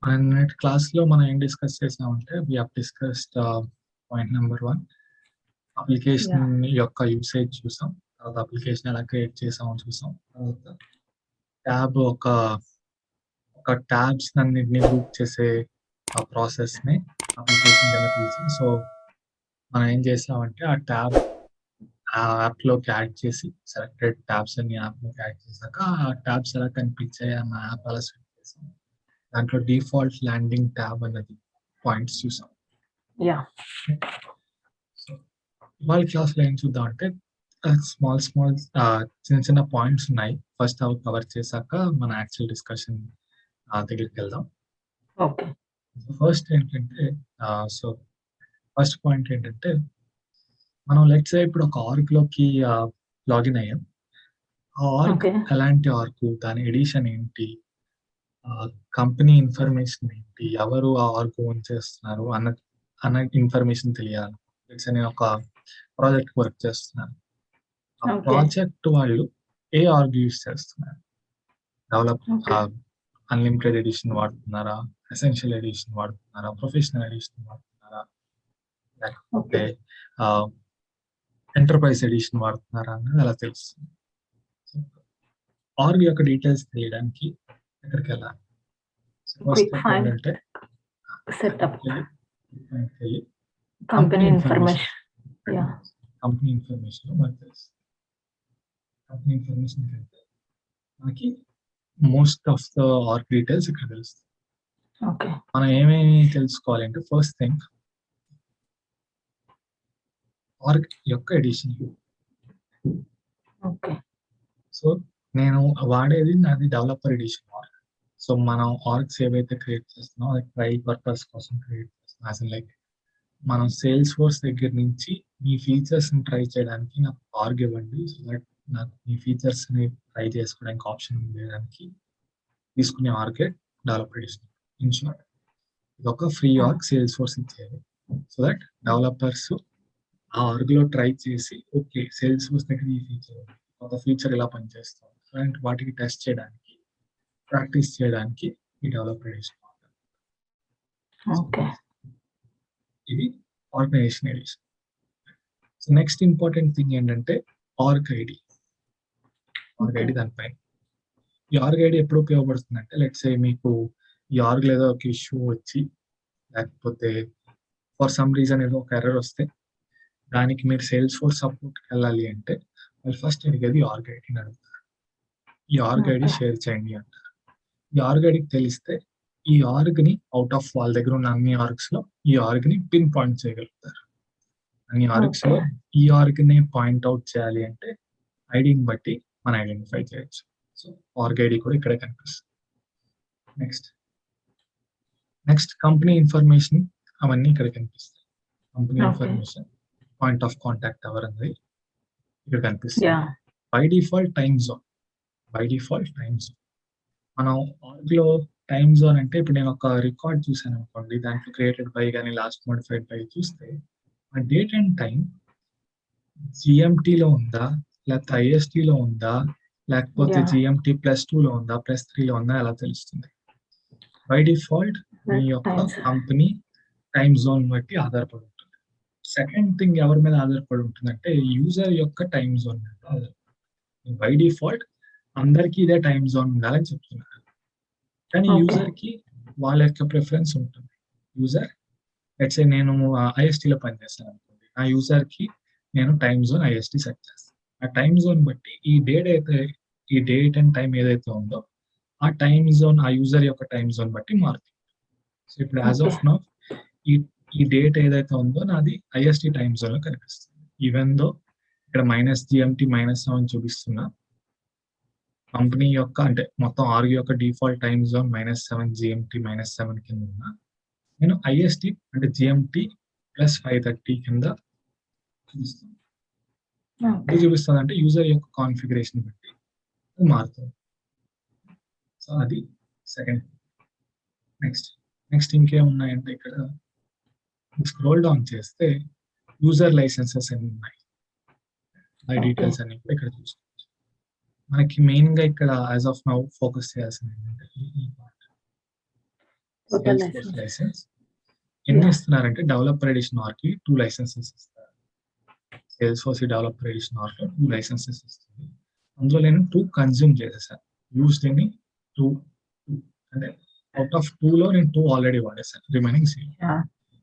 నిన్నటి క్లాస్‌లో మనం ఏం డిస్కస్ చేసామంటే, we have discussed point number 1 application yeah! యొక్క యూసేజ్ చూసాం. తర్వాత అప్లికేషన్ ఎలా క్రియేట్ చేసామో చూసాం. తర్వాత ట్యాబ్ ఒక ట్యాబ్స్ అన్నిటిని గ్రూప్ చేసే ఆ ప్రాసెస్‌ని అప్లికేషన్ కింద పిలిచి, సో మనం ఏం చేసామంటే ఆ ట్యాబ్ ఆ యాప్‌లోకి యాడ్ చేసి సెలెక్టెడ్ ట్యాబ్స్ అన్ని యాప్‌లోకి యాడ్ చేసాక, ఆ ట్యాబ్స్ ఎలా కనిపించాయి అన్న యాప్ అలా సెట్ చేసాం. దాంట్లో డిఫాల్ట్ ల్యాండింగ్ ట్యాబ్ అన్నది పాయింట్స్ చూసాం. యాహ్! సో ఇవాళ క్లాస్‌లో ఏం చూద్దాం అంటే స్మాల్ చిన్న చిన్న పాయింట్స్ ఉన్నాయి. ఫస్ట్ అవి కవర్ చేశాక మన యాక్చువల్ డిస్కషన్ దగ్గరికెళ్దాం. ఓకే. ఫస్ట్ ఏంటంటే సో ఫస్ట్ పాయింట్ ఏంటంటే, మనం లెట్స్ సే ఇప్పుడు ఒక ఆర్గ్‌లోకి లాగిన్ అయ్యాం. ఆ ఆర్గ్ ఓకే. ఎలాంటి ఆర్గ్? దాని ఎడిషన్ ఏంటి? కంపెనీ ఇన్ఫర్మేషన్ ఏంటి? ఎవరు ఆ ఆర్గ్ ఓన్ చేస్తున్నారు? అన్న ఇన్ఫర్మేషన్ తెలియాలి. లెట్స్ సే నేను ఒక ప్రాజెక్ట్ వర్క్ చేస్తున్నాను. ఆ ఓకే. ప్రాజెక్ట్ వాళ్ళు ఏ ఆర్గ్ యూజ్ చేస్తున్నారు? Develop okay. అన్‌లిమిటెడ్ ఎడిషన్ వాడుతున్నారా? ఎసెన్షియల్ ఎడిషన్ వాడుతున్నారా? ప్రొఫెషనల్ ఎడిషన్ వాడుతున్నారా? లేకపోతే ఓకే. ఆహ్, ఎంటర్‌ప్రైజ్ ఎడిషన్ వాడుతున్నారా అన్నది ఎలా తెలుస్తుంది? ఆర్గ్ యొక్క డీటెయిల్స్ తెలియడానికి ఎక్కడికెళ్ళాలి? ఫస్ట్ క్విక్ స్టెప్ ఫైండ్ ఏంటంటే సెటప్ దానికెళ్ళి కంపెనీ ఇన్ఫర్మేషన్. యాహ్! కంపెనీ ఇన్ఫర్మేషన్‌లో మనకు తెలుస్తుంది. కంపెనీ ఇన్ఫర్మేషన్‌కెళ్తే మనకి most of the org details ఇక్కడ తెలుస్తాయి. ఓకే. మనం ఏమేమి తెలుసుకోవాలంటే ఫస్ట్ థింగ్ ఆర్గ్ యొక్క ఎడిషన్. ఓకే. సో, నేను వాడేది నాది డెవలపర్ ఎడిషన్ ఆర్గ్. సో, మనం ఆర్గ్స్ ఏవైతే క్రియేట్ చేస్తున్నామో అది ట్రయల్ పర్పస్ కోసం క్రియేట్ చేస్తున్నాం. యాస్ ఇన్ లైక్ మనం సేల్స్ ఫోర్స్ దగ్గర నుంచి మీ ఫీచర్స్‌ని ట్రై చేయడానికి నాకు ఆర్గ్ ఇవ్వండి. సో దట్ నాకు మీ ఫీచర్స్‌ని ట్రై చేసుకోవడానికి ఆప్షన్ ఉండడానికి తీసుకునే ఆర్గే డెవలపర్ ఎడిషన్. ఇన్ షార్ట్ ఇదొక ఫ్రీ ఆర్గ్ సేల్స్ ఫోర్స్ ఇచ్చేది. సో దట్ డెవలపర్స్ ఆ ఆర్గ్‌లో ట్రై చేసి ఓకే. సేల్స్ ఫోర్స్ దగ్గర ఈ ఫీచర్ ఉంది. కొత్త ఫీచర్ ఇలా పనిచేస్తుంది. అలాంటి వాటికి టెస్ట్ చేయడానికి, ప్రాక్టీస్ చేయడానికి ఈ డెవలపర్ ఎడిషన్ వాడతారు. ఓకే. ఇది organisation edition. So next important thing ఏంటంటే org ID. Org okay. ID దానిపైన. ఈ ఆర్గ్ ఐడి ఎప్పుడు ఉపయోగపడుతుందంటే లెట్స్ సే మీకు ఈ ఆర్గ్‌లో ఏదో ఒక ఇష్యూ వచ్చి లేకపోతే ఫర్ సమ్ రీజన్ ఏదో ఒక ఎర్రర్ వస్తే దానికి మీరు సేల్స్ ఫోర్స్ సపోర్ట్‌కెళ్ళాలి అంటే వాళ్ళు ఫస్ట్ అడిగేది ఆర్గ్ ఐడిని అడుగుతారు. ఈ ఆర్గ్ ఐడి ఓకే. షేర్ చేయండి అంటారు. ఈ ఆర్గ్ ఐడికి తెలిస్తే ఈ ఆర్గ్‌ని ఔట్ ఆఫ్ వాళ్ళ దగ్గర ఉన్న అన్ని ఆర్గ్స్‌లో ఈ ఆర్గ్‌ని పిన్ పాయింట్ చేయగలుగుతారు. అన్ని ఓకే. ఆర్గ్స్‌లో ఈ ఆర్గ్‌ని పాయింట్ ఔట్ చేయాలి అంటే ఐడీని బట్టి మనం ఐడెంటిఫై చేయొచ్చు. సో ఆర్గ్ ఐడి కూడా ఇక్కడే కనిపిస్తుంది. నెక్స్ట్ కంపెనీ ఇన్ఫర్మేషన్ అవన్నీ ఇక్కడ కనిపిస్తాయి. Company okay. Information, point of contact ఎవరన్నది ఇక్కడ కనిపిస్తుంది. Yeah! By default time zone. మనం ఆర్గ్‌లో టైమ్ జోన్ అంటే ఇప్పుడు నేను ఒక రికార్డ్ చూసాననుకోండి. దాంట్లో క్రియేటెడ్ బై గాని, లాస్ట్ మోడిఫైడ్ బై చూస్తే ఆ డేట్ అండ్ టైమ్ జీఎంటీలో ఉందా? లేకపోతే ఐఎస్టీలో ఉందా? లేకపోతే యాహ్! జీఎంటీ +2లో ఉందా? +3లో ఉందా? ఎలా తెలుస్తుంది? బై డిఫాల్ట్ మీ యొక్క టైమ్స్. కంపెనీ టైమ్ జోన్ బట్టి ఆధారపడి ఉంటుంది. సెకండ్ థింగ్ ఎవరి మీద ఆధారపడి ఉంటుందంటే యూజర్ యొక్క టైమ్ జోన్ మీద ఆధారపడి. బై డిఫాల్ట్ అందరికీ ఇదే టైమ్ జోన్ ఉండాలని చెప్తున్నారు. కానీ ఓకే. యూజర్‌కి వాళ్ళ యొక్క ప్రిఫరెన్స్ ఉంటుంది. యూజర్ లెట్స్ సే నేను ఐఎస్టీలో పనిచేస్తాననుకోండి. ఆ యూజర్‌కి నేను టైమ్ జోన్ ఐఎస్టీ సెట్ చేస్తాను. ఆ టైమ్ జోన్ బట్టి ఈ డేట్ అండ్ టైమ్ ఏదైతే ఉందో ఆ టైమ్ జోన్ ఆ యూజర్ యొక్క టైమ్ జోన్ బట్టి మారుతుంది. సో ఇప్పుడు యాస్ ఓకే. ఆఫ్ నౌ ఈ ఈ డేట్ ఏదైతే ఉందో నాది ఐఎస్టీ టైమ్ జోన్‌లో కనిపిస్తుంది. ఈవెన్ దో ఇక్కడ -జీఎంటీ -7 చూపిస్తున్నా కంపెనీ యొక్క అంటే మొత్తం ఆర్గ్ యొక్క డిఫాల్ట్ టైమ్ జోన్ -7 జీఎంటీ -7 కింద ఉన్నా నేను ఐఎస్టీ అంటే జీఎంటీ +5:30 కింద చూపిస్తుంది. ఓకే. ఎందుకు చూపిస్తుందంటే యూజర్ యొక్క కాన్ఫిగరేషన్ బట్టి అది మారుతుంది. సో అది సెకండ్. నెక్స్ట్ ఇంకేమున్నాయంటే ఇక్కడ స్క్రోల్ డౌన్ చేస్తే యూజర్ లైసెన్సెస్ ఎన్ని ఉన్నాయి? ఆ ఓకే. డీటెయిల్స్ అన్ని కూడా ఇక్కడ చూసుకోవచ్చు. మనకి మెయిన్‌గా ఇక్కడ యాస్ ఆఫ్ నౌ ఫోకస్ చేయాల్సింది ఏంటంటే ఈ part. Total Salesforce license. Licence ఎన్ని Yeah. ఇస్తున్నారంటే డెవలపర్ ఎడిషన్ ఆర్కి 2 లైసెన్సెస్ ఇస్తారు. సేల్స్ ఫోర్స్ డెవలపర్ ఎడిషన్ ఆర్లో 2 లైసెన్సెస్ ఇస్తుంది. అందులో నేను 2 కన్జ్యూమ్ చేసేసాను. యూజ్డ్ ఎన్ని 2 అంటే అవుట్ ఆఫ్ 2లో నేను 2 ఆల్రెడీ వాడేసాను. రిమైనింగ్ 0. Yeah.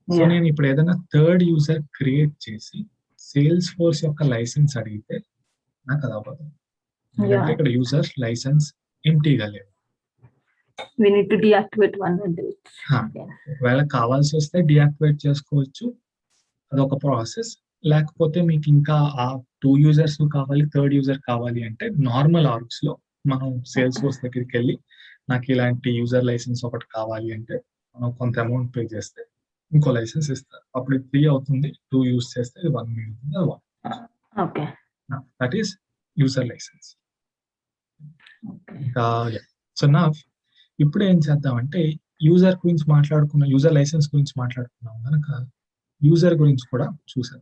So Yeah. నేను ఇప్పుడు ఏదైనా థర్డ్ యూజర్ క్రియేట్ చేసి సేల్స్ ఫోర్స్ యొక్క లైసెన్స్ అడిగితే నాకు అది అవ్వదు. ఎందుకంటే Yeah. ఇక్కడ యూజర్ లైసెన్స్ ఎంప్టీగా లేదు. We need to deactivate one and do it. హా. Yeah. ఒకవేళ కావాల్సి వస్తే డియాక్టివేట్ చేసుకోవచ్చు, అదొక ప్రాసెస్. లేకపోతే మీకు ఇంకా ఆ 2 యూజర్స్ కావాలి, థర్డ్ యూజర్ కావాలి అంటే నార్మల్ ఆర్గ్స్ లో మనం సేల్స్ ఫోర్స్ దగ్గరికి వెళ్ళి నాకు ఇలాంటి యూజర్ లైసెన్స్ ఒకటి కావాలి అంటే మనం కొంత అమౌంట్ పే చేస్తే ఇంకో లైసెన్స్ ఇస్తారు. అప్పుడు 3 అవుతుంది, 2 యూజ్ చేస్తే 1 మిగులుతుంది, అది 1. Okay. That is user license. Okay. ఇంకా సో నా ఇప్పుడు ఏం చేద్దామంటే యూజర్ గురించి మాట్లాడుకున్న యూజర్ లైసెన్స్ గురించి మాట్లాడుకున్నాం కనుక యూజర్ గురించి కూడా చూసాం.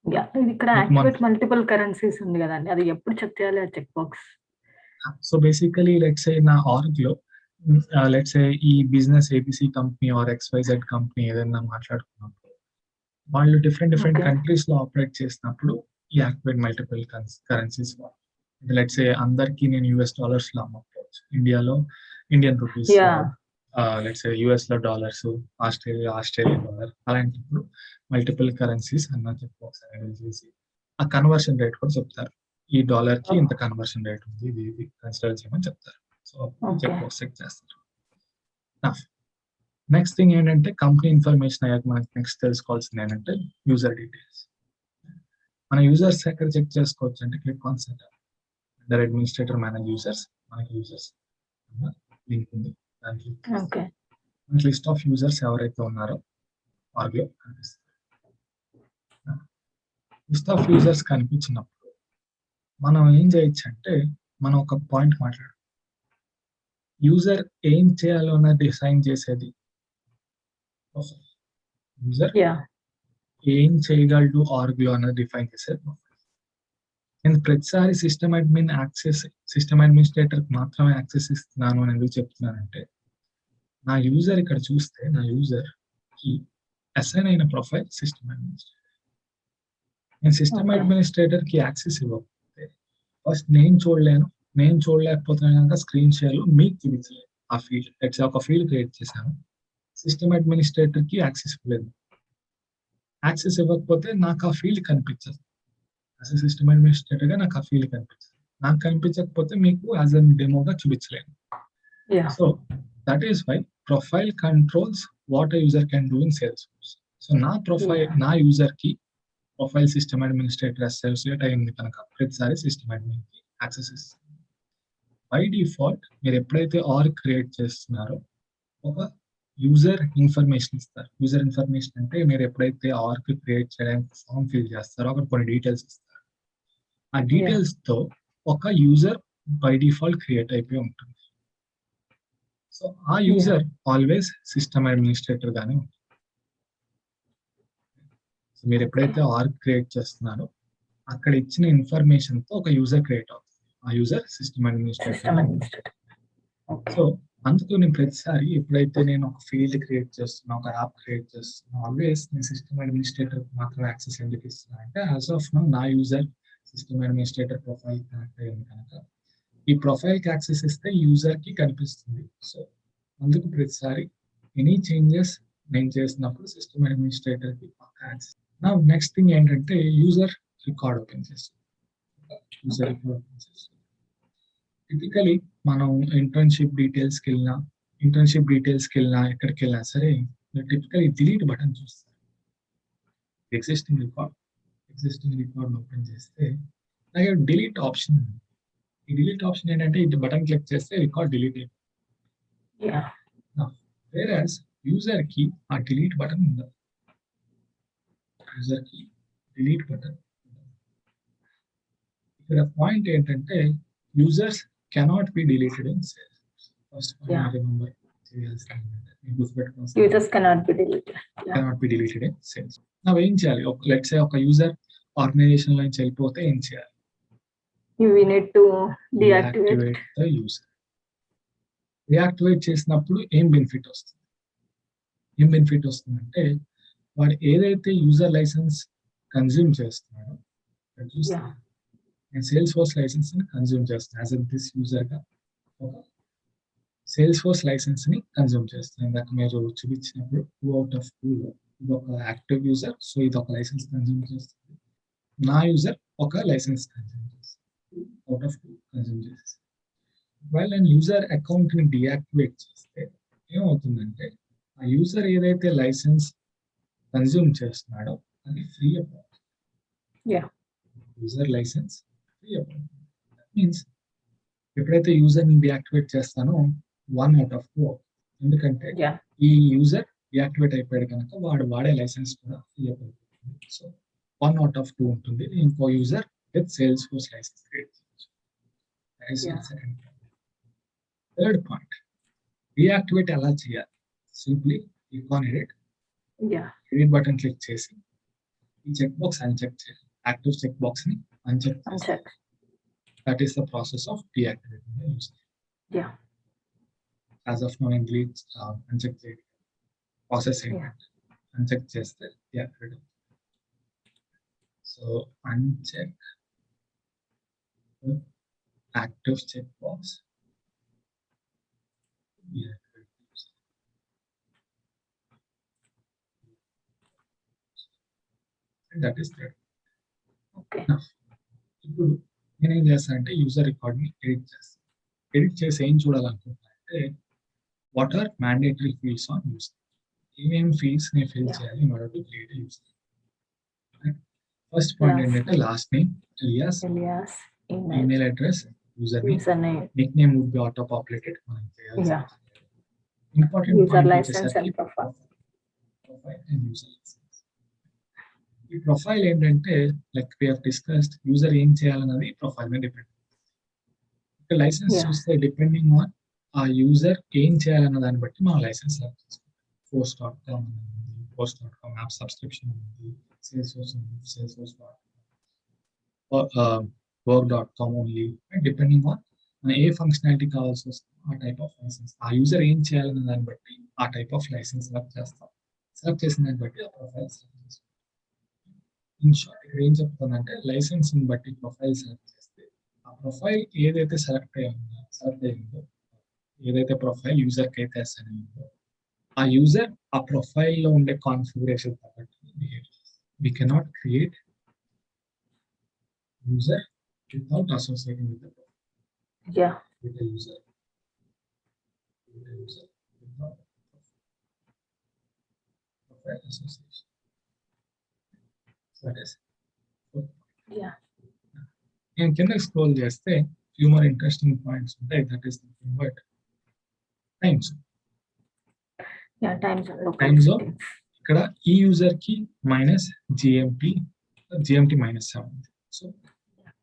Yeah. ఇది ఇక్కడ యాక్టివేట్ మల్టిపుల్ కరెన్సీస్ ఉంది కదండి, అది ఎప్పుడు చెక్ చేయాలి ఆ check box? So basically let's say నా ఆర్గ్ లో లెట్స్ సే ఈ business ABC company or XYZ company ఏదైనా మాట్లాడుకున్నప్పుడు వాళ్ళు డిఫరెంట్ Okay. కంట్రీస్ లో ఆపరేట్ చేసినప్పుడు ఈ activate multiple currencies let's say అందరికి నేను US డాలర్స్ లో అమ్మకపోవచ్చు, ఇండియాలో Indian rupees, Yeah. Let's say US లో డాలర్స్, ఆస్ట్రేలియన్ డాలర్, అలాంటప్పుడు మల్టిపుల్ కరెన్సీస్ అన్న చెప్పుకోవచ్చు అనేది చేసి ఆ కన్వర్షన్ రేట్ కూడా చెప్తారు. ఈ డాలర్ కి ఇంత కన్వర్షన్ రేట్ ఉంది, ఇది కన్సిడర్ చేయమని చెప్తారు. So Okay. చెక్ చెక్ చేస్తారు. నెక్స్ట్ థింగ్ ఏంటంటే కంపెనీ ఇన్ఫర్మేషన్ అయ్యాక మనకి నెక్స్ట్ తెలుసుకోవాల్సింది ఏంటంటే యూజర్ డీటెయిల్స్. మన యూజర్స్ ఎక్కడ చెక్ చేసుకోవచ్చు అంటే click on setup under administrator manage users. మనకి యూజర్స్ లింక్ ఉంది, దానికి Okay. లిస్ట్ ఆఫ్ యూజర్స్ ఎవరైతే ఉన్నారో ఆర్గ్లో కనిపిస్తుంది. లిస్ట్ ఆఫ్ యూజర్స్ కనిపించినప్పుడు మనం ఏం చేయొచ్చు అంటే మనం ఒక పాయింట్ మాట్లాడు, యూజర్ ఏం చేయాలో అన్నది డిసైన్ చేసేది యూజర్ Yeah. ఏం చేయగలడు ఆర్గ్లో అన్నది డిఫైన్ చేసేది. నేను ప్రతిసారి సిస్టమ్ అడ్మినిస్ట్రేటర్ మాత్రమే యాక్సెస్ ఇస్తున్నాను అని ఎందుకు చెప్తున్నానంటే నా యూజర్ ఇక్కడ చూస్తే నా యూజర్ కి అసైన్ అయిన ప్రొఫైల్ సిస్టమ్ అడ్మినిస్ట్రేటర్. నేను సిస్టమ్ Okay. అడ్మినిస్ట్రేటర్ కి యాక్సెస్ ఇవ్వకపోతే ఫస్ట్ నేను చూడలేకపోతే కనుక స్క్రీన్ షేర్ లో మీకు చూపించలేదు ఆ ఫీల్డ్. లెట్స్ ఒక ఫీల్డ్ క్రియేట్ చేశాను, సిస్టమ్ అడ్మినిస్ట్రేటర్ కి యాక్సెస్ ఇవ్వలేదు, యాక్సెస్ ఇవ్వకపోతే నాకు ఆ ఫీల్డ్ కనిపించదు. యాజ్ ఎ సిస్టమ్ అడ్మినిస్ట్రేటర్ గా నాకు ఆ ఫీల్డ్ కనిపించదు. నాకు కనిపించకపోతే మీకు యాజ్ అ డెమోగా చూపించలేను. Yeah. So that is why profile controls what a user can do in Salesforce. So నా ప్రొఫైల్ నా యూజర్ కి ప్రొఫైల్ సిస్టమ్ అడ్మినిస్ట్రేటర్ అసోసియేట్ అయింది కనుక ప్రతిసారి సిస్టమ్ అడ్మిన్ కి యాక్సెస్ ఇస్తుంది. బై డిఫాల్ట్ మీరు ఎప్పుడైతే ఆర్ క్రియేట్ చేస్తున్నారో ఒక యూజర్ ఇన్ఫర్మేషన్ ఇస్తారు. యూజర్ ఇన్ఫర్మేషన్ అంటే మీరు ఎప్పుడైతే ఆర్ క్రియేట్ చేయడానికి ఫామ్ ఫిల్ చేస్తారో అక్కడ కొన్ని డీటెయిల్స్ ఇస్తారు. ఆ డీటెయిల్స్ తో ఒక యూజర్ బై డిఫాల్ట్ క్రియేట్ అయిపోయి ఉంటుంది. సో ఆ యూజర్ ఆల్వేస్ సిస్టమ్ అడ్మినిస్ట్రేటర్ గానే ఉంటుంది. సో మీరు ఎప్పుడైతే ఆర్ క్రియేట్ చేస్తున్నారో అక్కడ ఇచ్చిన ఇన్ఫర్మేషన్ తో ఒక యూజర్ క్రియేట్ అవుతుంది. ఆ user system administrator. System administrator. Okay. So అందుకు నేను ప్రతిసారి ఎప్పుడైతే నేను ఒక ఫీల్డ్ క్రియేట్ చేస్తున్నా, ఒక యాప్ క్రియేట్ చేస్తున్నా, ఆల్వేస్ నేను సిస్టమ్ అడ్మినిస్ట్రేటర్ మాత్రం యాక్సెస్ ఎందుకు ఇస్తున్నా అంటే యాజ్ ఆఫ్ నౌ నా user system administrator profile connect అయ్యింది కనుక ఈ ప్రొఫైల్ కి యాక్సెస్ ఇస్తే యూజర్ కి కనిపిస్తుంది. సో అందుకు ప్రతిసారి ఎనీ చేంజెస్ నేను చేసినప్పుడు సిస్టమ్ అడ్మినిస్ట్రేటర్ కి పక్క యాక్సెస్. నా నెక్స్ట్ థింగ్ ఏంటంటే యూజర్ రికార్డ్ ఓపెన్ చేస్తాం. యూజర్ రికార్డ్ ఓపెన్ చేస్తాం. టిపికలీ మనం ఇంటర్న్షిప్ డీటెయిల్స్కి వెళ్ళినా ఎక్కడికి వెళ్ళినా సరే టిపికలీ డిలీట్ బటన్ చూస్తారు. ఎగ్జిస్టింగ్ రికార్డ్ ఓపెన్ చేస్తే అలాగే డిలీట్ ఆప్షన్ ఉంది. ఈ డిలీట్ ఆప్షన్ ఏంటంటే ఈ బటన్ క్లిక్ చేస్తే రికార్డ్ డిలీట్ అయిపోతుంది. Yeah. వేరస్ యూజర్ కి ఆ డిలీట్ బటన్ ఉండదు. యూజర్ కి డిలీట్ బటన్ ఇక్కడ పాయింట్ ఏంటంటే users cannot be deleted in Salesforce. First point Yeah. remember Users cannot be deleted. Yeah. cannot be deleted in Salesforce. Now ఏం చేయాలి? Let's say ఒక user organisation లో నుంచి వెళ్ళిపోతే ఏం చేయాలి? We need to deactivate. The user. Reactivate చేసినప్పుడు ఏం బెనిఫిట్ వస్తుంది? ఏం బెనిఫిట్ వస్తుందంటే వాడు ఏదైతే యూజర్ లైసెన్స్ కన్జ్యూమ్ చేస్తున్నాడో ఇక్కడ చూస్తే యాహ్! నేను సేల్స్ ఫోర్స్ లైసెన్స్ ని కన్జ్యూమ్ చేస్తాను యాజ్ దిస్ యూజర్ గా ఒక సేల్స్ ఫోర్స్ లైసెన్స్ ని కన్జ్యూమ్ చేస్తాను. ఇందాక మీరు చూపించినప్పుడు 2 అవుట్ ఆఫ్ 2 ఇది ఒక యాక్టివ్ యూజర్. సో ఇది ఒక లైసెన్స్ కన్జ్యూమ్ చేస్తుంది. నా యూజర్ ఒక లైసెన్స్ కన్జ్యూమ్ చేస్తుంది. 2 అవుట్ ఆఫ్ 2 కన్జ్యూమ్ చేసేస్తాను. ఒకవేళ నేను యూజర్ అకౌంట్ ని డియాక్టివేట్ చేస్తే ఏమవుతుందంటే ఆ యూజర్ ఏదైతే లైసెన్స్ కన్జ్యూమ్ చేస్తున్నాడో అది ఫ్రీ అయిపోతుంది. యాహ్! యూజర్ లైసెన్స్ ఫ్రీ అయిపోతుంది. దట్ మీన్స్ ఎప్పుడైతే యూజర్ ని డియాక్టివేట్ చేస్తానో 1 అవుట్ ఆఫ్ 2 ఎందుకంటే యాహ్! ఈ యూజర్ డియాక్టివేట్ అయిపోయాడు కనుక వాడు వాడే లైసెన్స్ కూడా ఫ్రీ అయిపోతుంది. సో 1 అవుట్ ఆఫ్ 2 ఉంటుంది. ఇంకో user with Salesforce license create చేయొచ్చు. That is Yeah. second point. Third point, deactivate ఎలా చేయాలి? Simply click on edit. Yeah! Edit button click చేసి ఈ చెక్ బాక్స్ అన్చెక్ చేయాలి. యాక్టివ్ చెక్ బాక్స్ ని uncheck చేయాలి. Uncheck. That is the process of deactivating the user. Yeah! As of now, నేను delete uncheck చేయాలి. Process ఏంటంటే uncheck చేస్తే deactivate అవుతుంది. So uncheck active checkbox. Deactivate user. And that is there. Okay. ఇప్పుడు నేనేం చేస్తానంటే యూజర్ రికార్డ్ ని edit చేస్తాను. ఎడిట్ చేసి ఏం చూడాలనుకుంటున్నా అంటే what are mandatory fields on user. ఏమేమి ఫీల్డ్స్ నేను ఫిల్ Yeah. చేయాలి in order to create user. First point Last ఏంటంటే name. Last name, alias, alias, email, email address, user name, user name, nick name would be auto populated మనం చేయాల్సిన Yeah. Important user point licence వచ్చేసరికి and profile. Profile and user licence. ఈ profile ఏంటంటే like we have discussed user ఏం చేయాలన్నది profile మీద depend. ఇక్కడ licence Yeah. చూస్తే డిపెండింగ్ ఆన్ ఆ యూజర్ ఏం చేయాలన్న దాన్ని బట్టి మనం లైసెన్స్ సెలెక్ట్ చేసుకుంటాం. Force.com ఉంది, Force.com యాప్ సబ్స్క్రిప్షన్ ఉంది, Salesforce ఉంది, Work.com ఓన్లీ. డిపెండింగ్ ఆన్ మన ఏ ఫంక్షనాలిటీ కావాల్సి వస్తుందో ఆ టైప్ ఆఫ్ లైసెన్స్ ఆ యూజర్ ఏం చేయాలన్న దాన్ని బట్టి ఆ టైప్ ఆఫ్ లైసెన్స్ సెలెక్ట్ చేస్తాం. సెలెక్ట్ చేసిన దాన్ని బట్టి ఆ ప్రొఫైల్ సెలెక్ట్ చేస్తాం. ఇన్ షార్ట్ ఇక్కడ ఏం చెప్తుందంటే లైసెన్స్ ని బట్టి ప్రొఫైల్ సెలెక్ట్ చేస్తే ఆ ప్రొఫైల్ ఏదైతే సెలెక్ట్ అయిందో ఏదైతే ప్రొఫైల్ యూజర్ కి అయితే అసైన్ అయిందో ఆ యూజర్ ఆ ప్రొఫైల్ లో ఉండే కాన్ఫిగరేషన్ తగ్గట్టు బిహేవ్ చేస్తుంది. We cannot create user without associating with Yeah. with a user without profile association. So that is Yeah. నేను కింద స్క్రోల్ చేస్తే ఫ్యూ మోర్ ఇంట్రెస్టింగ్ పాయింట్స్ ఉంటాయి. That is but time zone. Yeah. Time zone. Local Time zone. settings. ఇక్కడ ఈ user కి -GMT -7 ఉంది. So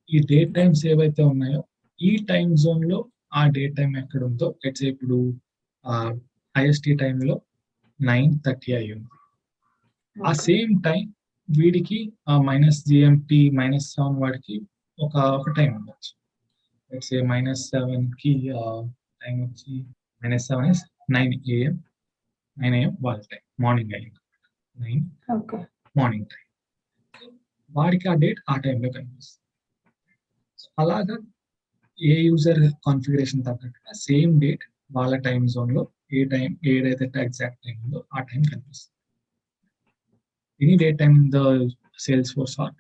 ఈ date times ఏవైతే ఉన్నాయో ఈ టైం జోన్ లో ఆ డేట్ టైం ఎక్కడ ఉందో లెట్స్ ఇప్పుడు IST టైంలో 9:30 అయి ఉంది. ఆ Okay. సేమ్ టైం వీడికి -GMT -7 వాడికి ఒక టైం ఉండొచ్చు. లెట్స్ సే -7 కి టైం వచ్చి -7 ఇస్ 9 AM వాళ్ళ టైం మార్నింగ్ అయింది. 9 Okay. Morning time. వాడికి ఆ డేట్ ఆ టైంలో కనిపిస్తుంది. సో అలాగా ఏ యూజర్ కాన్ఫిగరేషన్ తగ్గట్టుగా సేమ్ డేట్ వాళ్ళ టైం జోన్ లో ఏదైతే ఎగ్జాక్ట్ టైం ఉందో ఆ టైం కనిపిస్తుంది. Any date time in the Salesforce or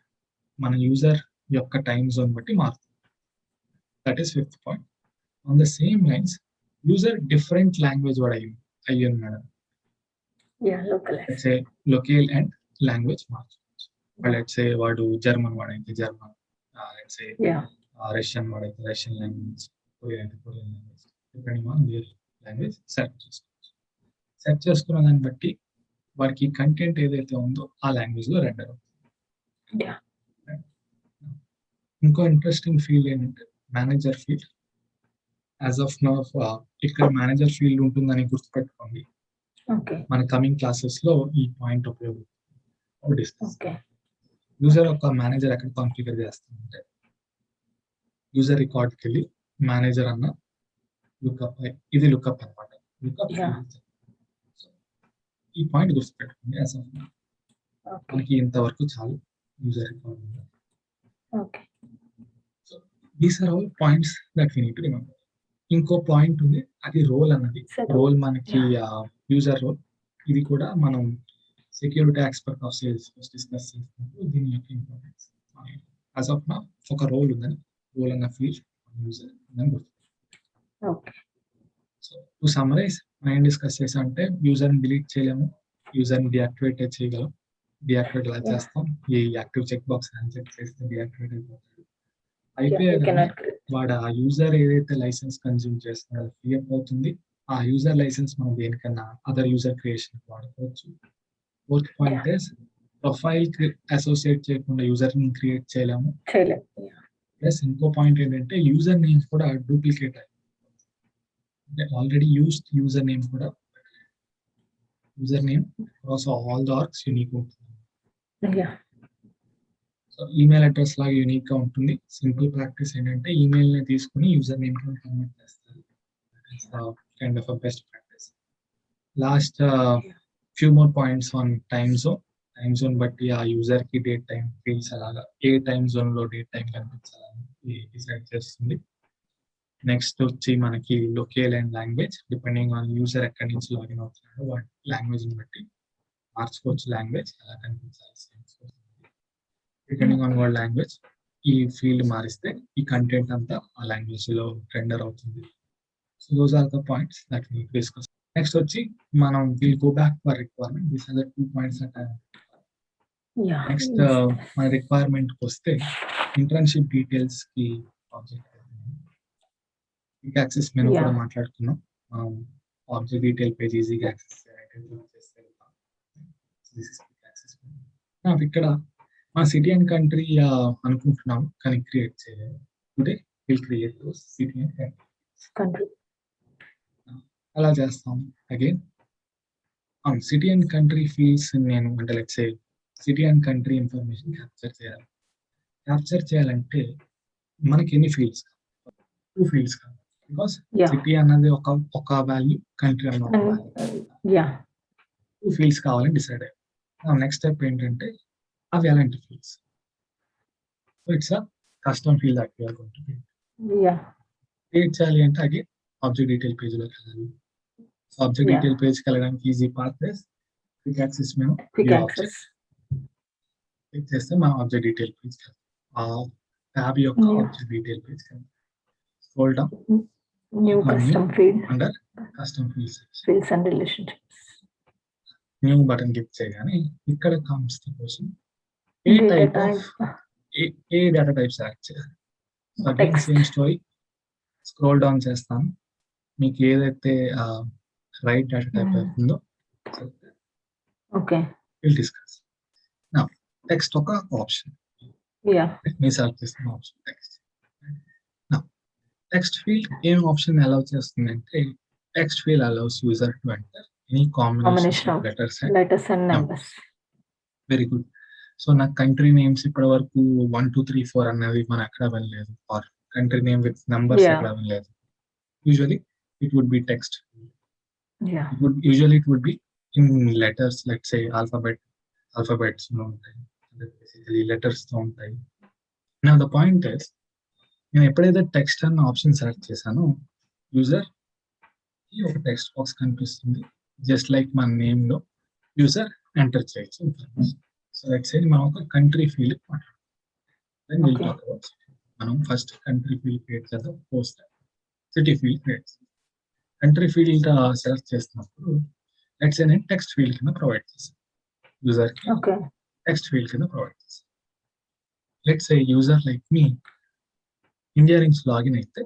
మన యూజర్ యొక్క టైం జోన్ బట్టి మారుతుంది. That is fifth point. On the same lines user different language వాడు అయ్యి ఉన్నాడు. Yeah. Localize. Let's say locale and language మార్చవచ్చు. లెట్స్ సే వాడు German వాడైతే German, let's say Yeah. Russian వాడైతే రష్యన్ లాంగ్వేజ్, కొరియన్ అయితే Korean language, depending on their language select చేసుకోవచ్చు. Select చేసుకున్న దాన్ని బట్టి వారికి కంటెంట్ ఏదైతే ఉందో ఆ లాంగ్వేజ్ లో రెండర్ అవుతుంది. Yeah. ఇంకో ఇంట్రెస్టింగ్ ఫీల్డ్ ఏంటంటే manager field. As of now ఇక్కడ మేనేజర్ ఫీల్డ్ ఉంటుందని గుర్తుపెట్టుకోండి. Okay. మన కమింగ్ క్లాసెస్ లో ఈ పాయింట్ ఉపయోగిస్తాం. Okay. యూజర్ ఒక మేనేజర్ ఎక్కడ కాన్ఫిగర్ చేస్తామంటే యూజర్ రికార్డ్కి వెళ్ళి మేనేజర్ అన్న లుక్అప్, ఇది లుక్అప్ అనమాట. Lookup Yeah. ఈ పాయింట్ గుర్తుపెట్టుకోండి. ఓకే. మనకి ఇంతవరకు చాలు user requirement. Okay. So these are all points that we need to remember. ఇంకో పాయింట్ ఉంది, అది రోల్ అన్నది. సో రోల్ మనకి యూజర్ రోల్. ఇది కూడా మనం సెక్యూరిటీ ఆస్పెక్ట్ ఆఫ్ సేల్స్ డిస్కస్ చేసినప్పుడు దీని యొక్క ఇంపార్టెన్స్. యాజ్ ఆఫ్ నౌ ఒక రోల్ ఉందని, రోల్ అన్న ఫీల్డ్ యూజర్ ఉందని గుర్తు. ఓకే. సో టు సమ్మరైజ్ మనం ఏం డిస్కస్ చేసాం అంటే యూజర్ని డిలీట్ చేయలేము, యూజర్ని డియాక్టివేట్ చేయగలం. డియాక్టివేట్ ఎలా చేస్తాం, ఈ యాక్టివ్ చెక్ బాక్స్ అన్చెక్ చేస్తే డియాక్టివేట్ అయిపోతాడు. అయిపోయాక వాడు ఆ యూజర్ ఏదైతే లైసెన్స్ కన్జ్యూమ్ చేస్తున్నాడో ఫ్రీ అప్ అవుతుంది. ఆ యూజర్ లైసెన్స్ మనం దేనికన్నా అదర్ యూజర్ క్రియేషన్ వాడుకోవచ్చు. Fourth point is profile associate చేయకుండా యూజర్ ని క్రియేట్ చేయలేము. ప్లస్ ఇంకో పాయింట్ ఏంటంటే యూజర్ నేమ్స్ కూడా డూప్లికేట్ అయ్యి, అంటే ఆల్రెడీ యూస్డ్ యూజర్ నేమ్ కూడా user name across all the args unique ఉంటుంది. సో ఈమెయిల్ అడ్రస్ లాగా యూనిక్ గా ఉంటుంది. సింపుల్ ప్రాక్టీస్ ఏంటంటే ఈమెయిల్ ని తీసుకుని యూజర్ నేమ్ కి కన్వర్ట్ చేస్తారు. Kind of best practice. Last few more points on time zone. Time zone బట్టి ఆ యూజర్ కి డేట్ టైం ఫీల్స్ అలాగా ఏ టైమ్ జోన్ లో డేట్ టైం కనిపించాలని డిసైడ్ చేస్తుంది. నెక్స్ట్ వచ్చి మనకి locale and language, depending on user ఎక్కడి నుంచి లాగిన్ అవుతున్నాడో వాటి లాంగ్వేజ్ ని బట్టి మార్చుకోవచ్చు. లాంగ్వేజ్ ఎలా కనిపించాలి, డిపెండింగ్ ఆన్ వర్డ్ లాంగ్వేజ్ ఈ ఫీల్డ్ మారిస్తే ఈ కంటెంట్ అంతా ఆ లాంగ్వేజ్ లో రెండర్ అవుతుంది. So those are the points that we discuss. Next వచ్చి మనం will go back for requirement. These are the 2 points that I next మన రిక్వైర్మెంట్ కి వస్తే ఇంటర్న్షిప్ డీటెయిల్స్ కి ఆబ్జెక్ట్ క్విక్ యాక్సెస్ మెనూ కూడా మాట్లాడుకున్నాం. ఆబ్జెక్ట్ డీటెయిల్ పేజ్ ఈజీగా access ఇక్కడ మన సిటీ అండ్ కంట్రీ అనుకుంటున్నాం కానీ క్రియేట్ చేయలేదు. Today will create those city and country. అలా చేస్తాం. Again city and country fields నేను అంటే let's say city and country information capture చేయాలి. క్యాప్చర్ చేయాలంటే మనకి ఎన్ని ఫీల్డ్స్? 2 ఫీల్డ్స్ కాదు. బికాస్ సిటీ అన్నది ఒక వాల్యూ, కంట్రీ అన్నది ఒక వాల్యూ. 2 ఫీల్డ్స్ కావాలని డిసైడ్ అయ్యాం. నెక్స్ట్ స్టెప్ ఏంటంటే అవి ఎలాంటి fields? So it's a custom field that we are going to create చేయాలి అంటే అగైన్ ఆబ్జెక్ట్ డీటెయిల్ పేజ్ లోకి వెళ్ళాలి. ఆబ్జెక్ట్ డీటెయిల్ పేజ్ కి వెళ్ళడానికి easy path is quick access menu, view object. Click చేస్తే మనం ఆబ్జెక్ట్ డీటెయిల్ పేజ్ కి ఆ ట్యాబ్ యొక్క ఆబ్జెక్ట్ డీటెయిల్ పేజ్ కి scroll down, new custom field under custom fields and relationships new button click చేయగానే ఇక్కడ కమ్స్ ది క్వశ్చన్, ఏ type of ఏ డేటా టైప్ సెలెక్ట్ చేయాలి. So again same story, scroll down చేస్తాను. మీకు ఏదైతే రైట్ డేటా టైప్ అవుతుందో okay will discuss. Now text ఒక ఆప్షన్, మీరు సెలెక్ట్ చేస్తున్న option text. Now text field ఏం ఆప్షన్ అలౌ చేస్తుంది అంటే text field allows user to enter any combination of letters and numbers. Very good. So నాకు country names ఇప్పటి వరకు 1 2 3 4 అన్నది మనం ఎక్కడ వెళ్ళలేదు, or country name with numbers ఎక్కడ వెళ్ళలేదు. Usually it would be text. It would be in letters, let's say alphabets ఉంటాయి, basically letters తో ఉంటాయి. Now the point is నేను ఎప్పుడైతే టెక్స్ట్ అన్న ఆప్షన్ సెలెక్ట్ చేశానో యూజర్ కి ఒక టెక్స్ట్ బాక్స్ కనిపిస్తుంది. జస్ట్ లైక్ మన నేమ్ లో యూజర్ ఎంటర్ చేయొచ్చు. సో లెట్స్ సే మనం ఒక కంట్రీ ఫీల్డ్ మాట్లాడుతాం. మనం ఫస్ట్ కంట్రీ ఫీల్డ్ క్రియేట్ చేద్దాం. పోస్ట్ సిటీ ఫీల్డ్ క్రియేట్ చేద్దాం. కంట్రీ ఫీల్డ్ సెలెక్ట్ చేసినప్పుడు లెట్స్ సే నేను టెక్స్ట్ ఫీల్డ్ కింద ప్రొవైడ్ చేశాను. యూజర్ కి టెక్స్ట్ ఫీల్డ్ కింద ప్రొవైడ్ చేశాను. Let's say user like me India నుంచి లాగిన్ అయితే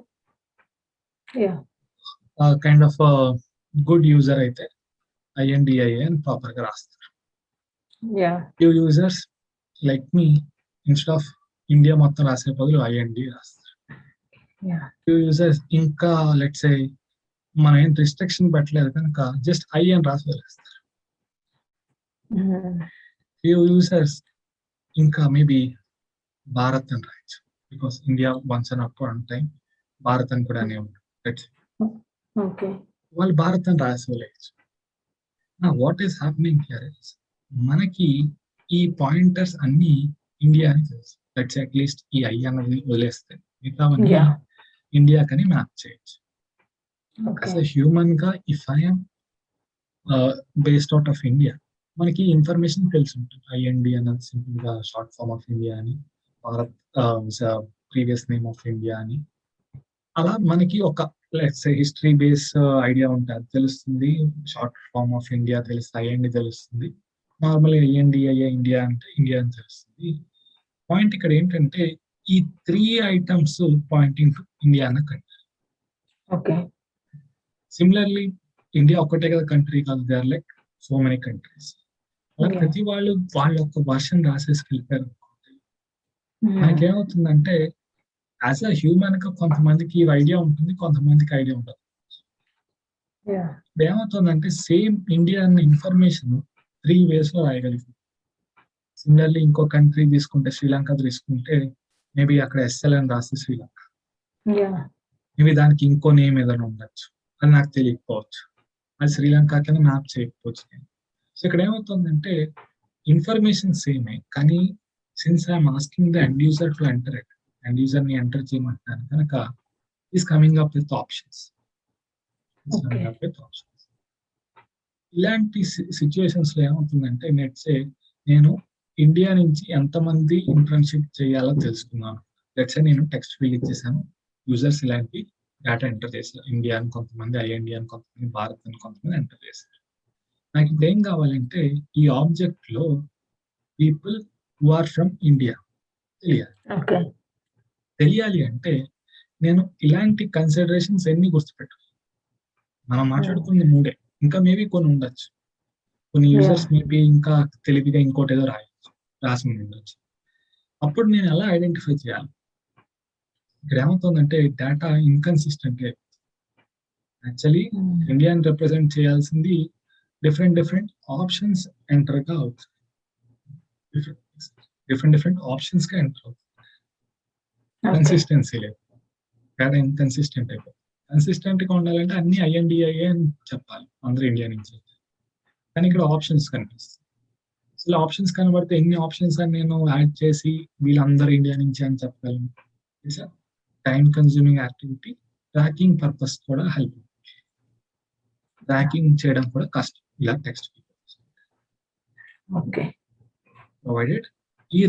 కైండ్ ఆఫ్ గుడ్ యూజర్ అయితే INDIA అని ప్రాపర్ గా రాస్తారు. Few users like me instead of India మొత్తం రాసే బదులు IND రాస్తారు. ఫ్యూ యూజర్స్ ఇంకా లెట్స్ సే మనం ఏం రిస్ట్రిక్షన్ పెట్టలేదు కనుక జస్ట్ I అని రాసి వదిలేస్తారు. ఫ్యూ యూజర్స్ ఇంకా మేబీ భారత్ అని రాయొచ్చు, because India once and upon time Bharat అని కూడా ఉంటుంది. వాళ్ళు భారత్ అని రాసి వదిలేయచ్చు. What is happening here is మనకి ఈ పాయింటర్స్ అన్ని ఇండియా అని తెలుసు. లెట్స్ అట్లీస్ట్ ఈ ఐ అన్నది వదిలేస్తే మిగతావన్నీ Yeah. ఇండియాకని మ్యాప్ చేయొచ్చు. As Okay. అ హ్యూమన్ గా if I'm based out of India మనకి ఇన్ఫర్మేషన్ తెలిసి ఉంటుంది. ఐఎన్డి అన్నది సింపుల్ గా షార్ట్ ఫామ్ ఆఫ్ ఇండియా అని, Bharat previous name of India అని, అలా మనకి ఒక లెట్స్ హిస్టరీ బేస్ ఐడియా ఉంటుంది, అది తెలుస్తుంది. షార్ట్ ఫామ్ ఆఫ్ ఇండియా తెలుస్తుంది, ఐఎన్డి తెలుస్తుంది. నార్మల్ ఐఎన్డి అయ్యే ఇండియా అంటే ఇండియా అని తెలుస్తుంది. పాయింట్ ఇక్కడ ఏంటంటే ఈ 3 ఐటమ్స్ పాయింటింగ్ టు ఇండియా అన్న కంట్రీ. Okay. సిమిలర్లీ ఇండియా ఒక్కటే కదా కంట్రీ కాదు, they are like so many countries. అలా Yeah. ప్రతి వాళ్ళు వాళ్ళ యొక్క వర్షన్ రాసేసుకెళ్ళిపోయారు. Mm. మనకేమవుతుందంటే యాజ్ అ హ్యూమన్ గా కొంతమందికి ఐడియా ఉంటుంది, కొంతమందికి ఐడియా ఉండదు. Yeah. ఇప్పుడు ఏమవుతుందంటే సేమ్ ఇండియా అన్న ఇన్ఫర్మేషన్ 3 వేస్ లో రాయగలుగుతుంది. సిమిలర్లీ ఇంకో కంట్రీ తీసుకుంటే శ్రీలంక తీసుకుంటే మేబీ అక్కడ ఎస్ఎల్ అని రాసి శ్రీలంక, Yeah. మేబీ దానికి ఇంకో నేమ్ ఏదైనా ఉండొచ్చు, అది నాకు తెలియకపోవచ్చు, అది శ్రీలంక కింద మ్యాప్ చేయకపోవచ్చు. సో ఇక్కడ ఏమవుతుందంటే ఇన్ఫర్మేషన్ సేమే, కానీ since I'm asking the end user to enter it, end user ని ఎంటర్ చేయమంటాను కనుక is coming up with options. Okay. ఇలాంటి సిచ్యువేషన్స్ లో ఏమవుతుందంటే నెట్సే నేను ఇండియా నుంచి ఎంతమంది ఇంటర్న్షిప్ చేయాలో తెలుసుకున్నాను. లెట్సే నేను టెక్స్ట్ ఫీల్ ఇచ్చేసాను, యూజర్స్ ఇలాంటి డేటా ఎంటర్ చేశారు. ఇండియా అని కొంతమంది, ఐఎన్డి అని కొంతమంది, భారత్ అని కొంతమంది ఎంటర్ చేశారు. నాకు ఇప్పుడు ఏం కావాలంటే ఈ ఆబ్జెక్ట్ లో people who are from India తెలియాలి. Okay. తెలియాలి అంటే నేను ఇలాంటి కన్సిడరేషన్స్ ఎన్ని గుర్తుపెట్టాలి. మనం మాట్లాడుకున్న 3, ఇంకా మేబీ కొన్ని ఉండొచ్చు. కొన్ని యూజర్స్ మేబీ ఇంకా తెలివిగా ఇంకోటి ఏదో రాసి ఉండొచ్చు. అప్పుడు నేను ఎలా ఐడెంటిఫై చేయాలి? ఇక్కడ ఏమవుతుందంటే డేటా ఇన్కన్సిస్టెంట్. యాక్చువల్లీ ఇండియాని రిప్రజెంట్ చేయాల్సింది డిఫరెంట్ ఆప్షన్స్ ఎంటర్ గా అవుతుంది. డిఫరెంట్ ఆప్షన్స్ గా ఎంటర్ అవుతుంది. కన్సిస్టెన్సీ లేదు, డేటా ఇన్కన్సిస్టెంట్ అయిపోతుంది. కన్సిస్టెంట్ గా ఉండాలంటే అన్ని ఐఎన్డిఐ అని చెప్పాలి అందరూ ఇండియా నుంచి, కానీ ఇక్కడ ఆప్షన్స్ కనిపిస్తుంది. అసలు ఆప్షన్స్ కనబడితే ఎన్ని ఆప్షన్స్ అని నేను యాడ్ చేసి వీళ్ళందరూ ఇండియా నుంచి అని చెప్పగలను. It's time consuming activity. Tracking purpose కూడా హెల్ప్, ట్రాకింగ్ చేయడం కూడా కష్టం ఇలా టెక్స్ట్. Okay. ప్రొవైడెడ్ ఈ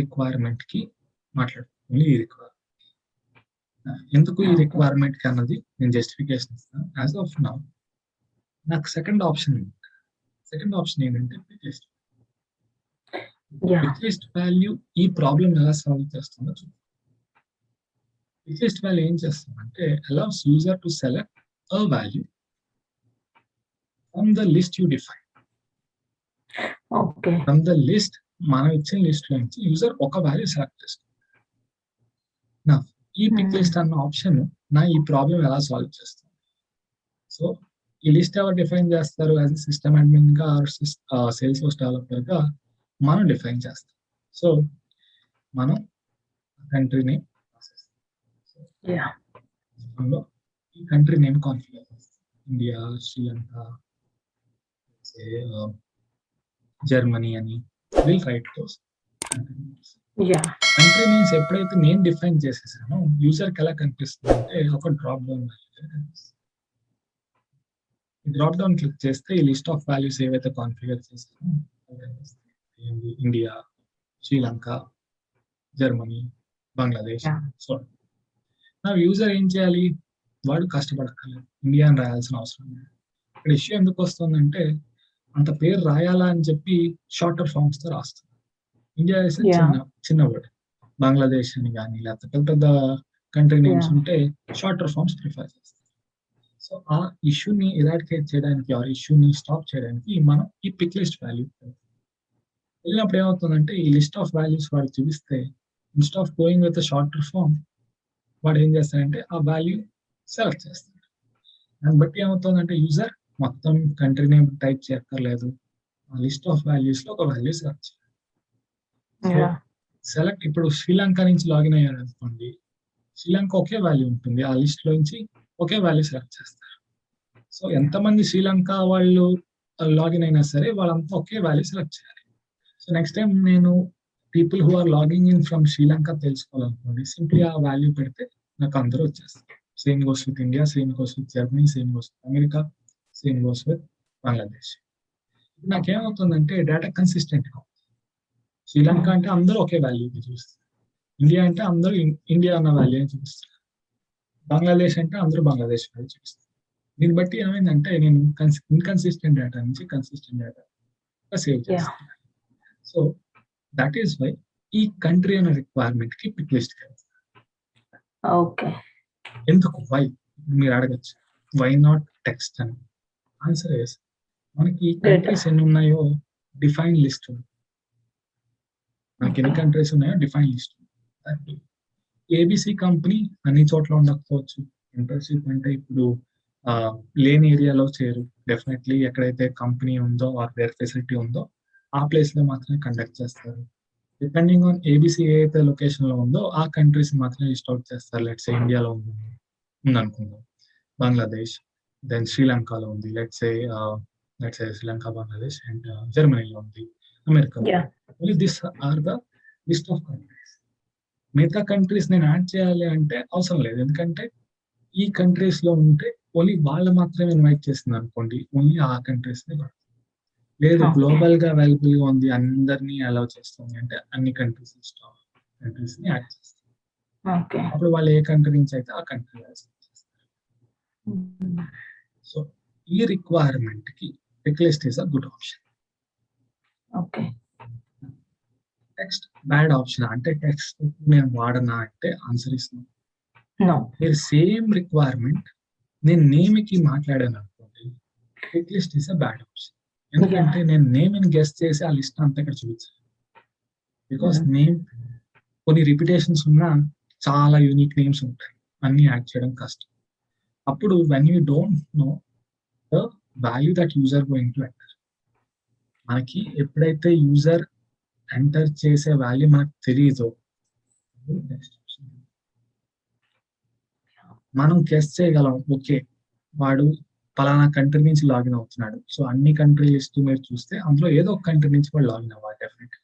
రిక్వైర్మెంట్ కి మాట్లాడుతుంది. ఈ రిక్వైర్మెంట్ ఎందుకు ఈ రిక్వైర్మెంట్ కి అన్నది నేను జస్టిఫికేషన్ ఇస్తాను. యాజ్ ఆఫ్ నౌ నాకు సెకండ్ ఆప్షన్ ఏంటంటే పిక్లిస్ట్ వాల్యూ ఈ ప్రాబ్లం ఎలా సాల్వ్ చేస్తుందో చూద్దాం. పిక్లిస్ట్ వాల్యూ ఏం చేస్తుందంటే allows user to select a value from the list you define. Okay. From the list, మనం ఇచ్చిన లిస్ట్ నుంచి యూజర్ ఒక వాల్యూ సెలెక్ట్ చేస్తుంది. నా ఈ పిక్ లిస్ట్ అన్న ఆప్షన్ నా ఈ ప్రాబ్లం ఎలా సాల్వ్ చేస్తుంది. సో ఈ లిస్ట్ ఎవరు డిఫైన్ చేస్తారు? యాజ్ సిస్టమ్ అడ్మిన్ గా సేల్స్ ఫోర్స్ డెవలపర్ గా మనం డిఫైన్ చేస్తాం. సో మనం కంట్రీ నేమ్ ఈ కంట్రీ నేమ్ కాన్ఫిగర్ చేస్తాం. ఇండియా, శ్రీలంక, జర్మనీ అని will write those country names. ఎప్పుడైతే నేను డిఫైన్ చేసేసానో యూజర్కి ఎలా కనిపిస్తుంది అంటే ఒక డ్రాప్ డౌన్ కనిపిస్తుంది. డ్రాప్ డౌన్ క్లిక్ చేస్తే ఈ లిస్ట్ ఆఫ్ వాల్యూస్ ఏవైతే కాన్ఫిగర్ చేసానో India, Sri Lanka, Germany, Bangladesh. So నా యూజర్ ఏం చేయాలి? వాడు కష్టపడక్కర్లేదు, ఇండియా అని రాయాల్సిన అవసరం లేదు. ఇక్కడ ఇష్యూ ఎందుకు వస్తుందంటే అంత పేరు రాయాలా అని చెప్పి షార్టర్ ఫార్మ్స్ తో రాస్తుంది. ఇండియా చిన్న వర్డ్, బంగ్లాదేశ్ అని కానీ లేకపోతే పెద్ద పెద్ద కంట్రీ నేమ్స్ ఉంటే షార్టర్ ఫార్మ్స్ ప్రిఫర్ చేస్తారు. సో ఆ ఇష్యూని ఎరాడికేట్ చేయడానికి, ఆ ఇష్యూని స్టాప్ చేయడానికి మనం ఈ పిక్ లిస్ట్ వాల్యూ వెళ్ళినప్పుడు ఏమవుతుందంటే ఈ లిస్ట్ ఆఫ్ వాల్యూస్ వాడు చూపిస్తే instead of going with shorter form వాడు ఏం చేస్తాడంటే ఆ వాల్యూ సెలెక్ట్ చేస్తాడు. దాన్ని బట్టి ఏమవుతుందంటే యూజర్ మొత్తం కంట్రీ నేమ్ టైప్ చేయక్కర్లేదు, ఆ లిస్ట్ ఆఫ్ వాల్యూస్ లో ఒక వాల్యూ సెలెక్ట్ చేయాలి. సెలెక్ట్ ఇప్పుడు శ్రీలంక నుంచి లాగిన్ అయ్యారు అనుకోండి, శ్రీలంక ఒకే వాల్యూ ఉంటుంది, ఆ లిస్ట్ లోంచి ఒకే వాల్యూ సెలెక్ట్ చేస్తారు. సో ఎంతమంది శ్రీలంక వాళ్ళు లాగిన్ అయినా సరే వాళ్ళంతా ఒకే వాల్యూ సెలెక్ట్ చేయాలి. సో నెక్స్ట్ టైం నేను people who are logging in from Sri Lanka తెలుసుకోవాలనుకోండి, సింప్లీ ఆ వాల్యూ పెడితే నాకు అందరూ వచ్చేస్తారు. Same goes with India, same goes with Germany, same goes with America, same goes with Bangladesh. నాకేమవుతుందంటే డేటా కన్సిస్టెంట్ గా ఉంది. శ్రీలంక అంటే అందరూ ఒకే వాల్యూకి చూస్తారు, ఇండియా అంటే అందరూ ఇండియా అన్న వాల్యూ అని చూపిస్తారు, బంగ్లాదేశ్ అంటే అందరూ బంగ్లాదేశ్ వాల్యూ చూపిస్తారు. దీన్ని బట్టి ఏమైందంటే నేను ఇన్కన్సిస్టెంట్ డేటా నుంచి కన్సిస్టెంట్ డేటా సేవ్ యా చేస్తాను. సో దట్ ఈస్ వై ఈ కంట్రీ అనే రిక్వైర్మెంట్ కి పిక్ లిస్ట్ ఓకే ఎందుకు వై మీరు అడగచ్చు, వై నాట్ టెక్స్ట్ అని. ఆన్సర్ ఇస్ మనకి కంట్రీస్ ఎన్ని ఉన్నాయో డిఫైన్ లిస్ట్ ఉంది. మనకి ఎన్ని కంట్రీస్ ఉన్నాయో డిఫైన్ లిస్ట్ ఉంది. ఏబిసి కంపెనీ అన్ని చోట్ల ఉండకపోవచ్చు. ఇంటర్న్షిప్ అంటే ఇప్పుడు లేని ఏరియాలో చేరు, డెఫినెట్లీ ఎక్కడైతే కంపెనీ ఉందో ఆర్ వేర్ ఫెసిలిటీ ఉందో ఆ ప్లేస్ లో మాత్రమే కండక్ట్ చేస్తారు. డిపెండింగ్ ఆన్ ఏబిసి ఏ అయితే లొకేషన్ లో ఉందో ఆ కంట్రీస్ మాత్రమే లిస్ట్ అవుట్ చేస్తారు. లెట్స్ ఇండియాలో ఉందనుకుందాం, బంగ్లాదేశ్, దెన్ శ్రీలంకలో ఉంది, లెట్స్ శ్రీలంక, బంగ్లాదేశ్ అండ్ జర్మనీలో ఉంది, అమెరికాలో. Yeah only this are the list of countries. మిగతా కంట్రీస్ నేను యాడ్ చేయాలి అంటే అవసరం లేదు, ఎందుకంటే ఈ కంట్రీస్ లో ఉంటే ఓన్లీ వాళ్ళు మాత్రమే ఇన్వైట్ చేస్తుంది అనుకోండి, ఓన్లీ ఆ కంట్రీస్ లేదు గ్లోబల్ గా అవైలబుల్ గా ఉంది అందరినీ అలౌ చేస్తుంది అంటే అన్ని కంట్రీస్ ని యాడ్ చేస్తారు. ఓకే అప్పుడు వాళ్ళు ఏ కంట్రీ నుంచి అయితే ఆ కంట్రీ సో ఈ రిక్వైర్మెంట్ కి pick list is a good option. Okay text bad option అంటే టెక్స్ట్ నేను వాడనా అంటే ఆన్సర్ ఇస్తున్నాను. నో మీరు సేమ్ రిక్వైర్మెంట్ నేను నేమ్ కి మాట్లాడాను అనుకోండి, pick list is a bad option. ఎందుకంటే నేను నేమ్ ని గెస్ట్ చేసి ఆ లిస్ట్ అంతా ఇక్కడ చూపించాను. బికాస్ నేమ్ కొన్ని రిపిటేషన్స్ ఉన్నా చాలా యూనిక్ నేమ్స్ ఉంటాయి, అన్ని యాడ్ చేయడం కష్టం. అప్పుడు when you don't know the value that user going to enter, మనకి ఎప్పుడైతే యూజర్ ఎంటర్ చేసే వాల్యూ మనకు తెలియదో మనం గెస్ట్ చేయగలం, ఓకే వాడు పలానా కంట్రీ నుంచి లాగిన్ అవుతున్నాడు. సో అన్ని కంట్రీ లిస్ట్ మీరు చూస్తే అందులో ఏదో ఒక కంట్రీ నుంచి వాడు లాగిన్ అవ్వాలి డెఫినెట్.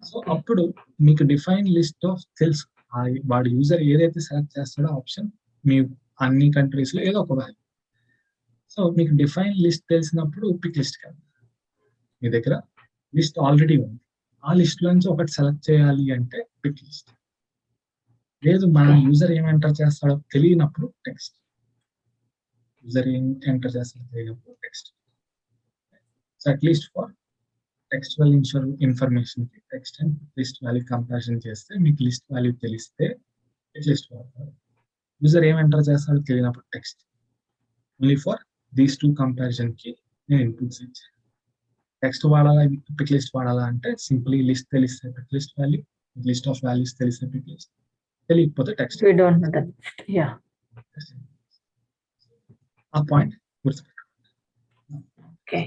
సో అప్పుడు మీకు డిఫైన్ లిస్ట్ ఆఫ్ తెలుసు, వాడు యూజర్ ఏదైతే సెలెక్ట్ చేస్తాడో ఆప్షన్ మీ అన్ని కంట్రీస్ లో ఏదో ఒక వాల్యూ. సో మీకు డిఫైన్ లిస్ట్ తెలిసినప్పుడు పిక్ లిస్ట్ కాదు, మీ దగ్గర లిస్ట్ ఆల్రెడీ ఉంది, ఆ లిస్ట్ నుంచి ఒకటి సెలెక్ట్ చేయాలి అంటే పిక్ లిస్ట్. లేదు మన యూజర్ ఏం ఎంటర్ చేస్తాడో తెలియనప్పుడు టెక్స్ట్, యూజర్ ఏం ఎంటర్ చేస్తాడో తెలియనప్పుడు text. So at least for textual information కి text and list value comparison చేస్తే మీకు లిస్ట్ వాల్యూ తెలిస్తే లిస్ట్ వాడతారు. యూజర్ ఏం ఎంటర్ చేస్తాడో తెలియనప్పుడు text. Only for these two comparison కి నేను ఇన్పుట్స్ ఇచ్చాను. టెక్స్ట్ వాడాలా పిక్ లిస్ట్ వాడాలా అంటే సింప్లీ లిస్ట్ తెలిస్తే pick list value, list of values తెలిస్తే పిక్ లిస్ట్, తెలియకపోతే టెక్స్ట్. ఆ పాయింట్ గుర్తుపెట్టుకోండి.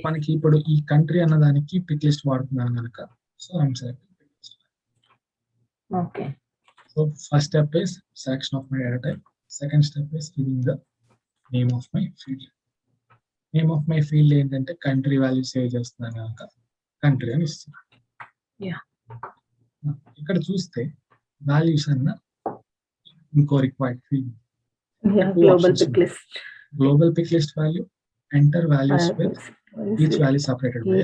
మనకి ఇప్పుడు ఈ కంట్రీ అన్నదానికి పిక్ లిస్ట్ వాడుతున్నాను కనుక so I'm selecting pick list. Okay so first step is selection of my data type. Second step is giving the name of my field. Name of my field ఏంటంటే country value save చేస్తున్నాను కనుక country అని ఇస్తున్నాను. ఇక్కడ చూస్తే values అన్న ఇంకో required field, global pick list value, enter values with each value separated by.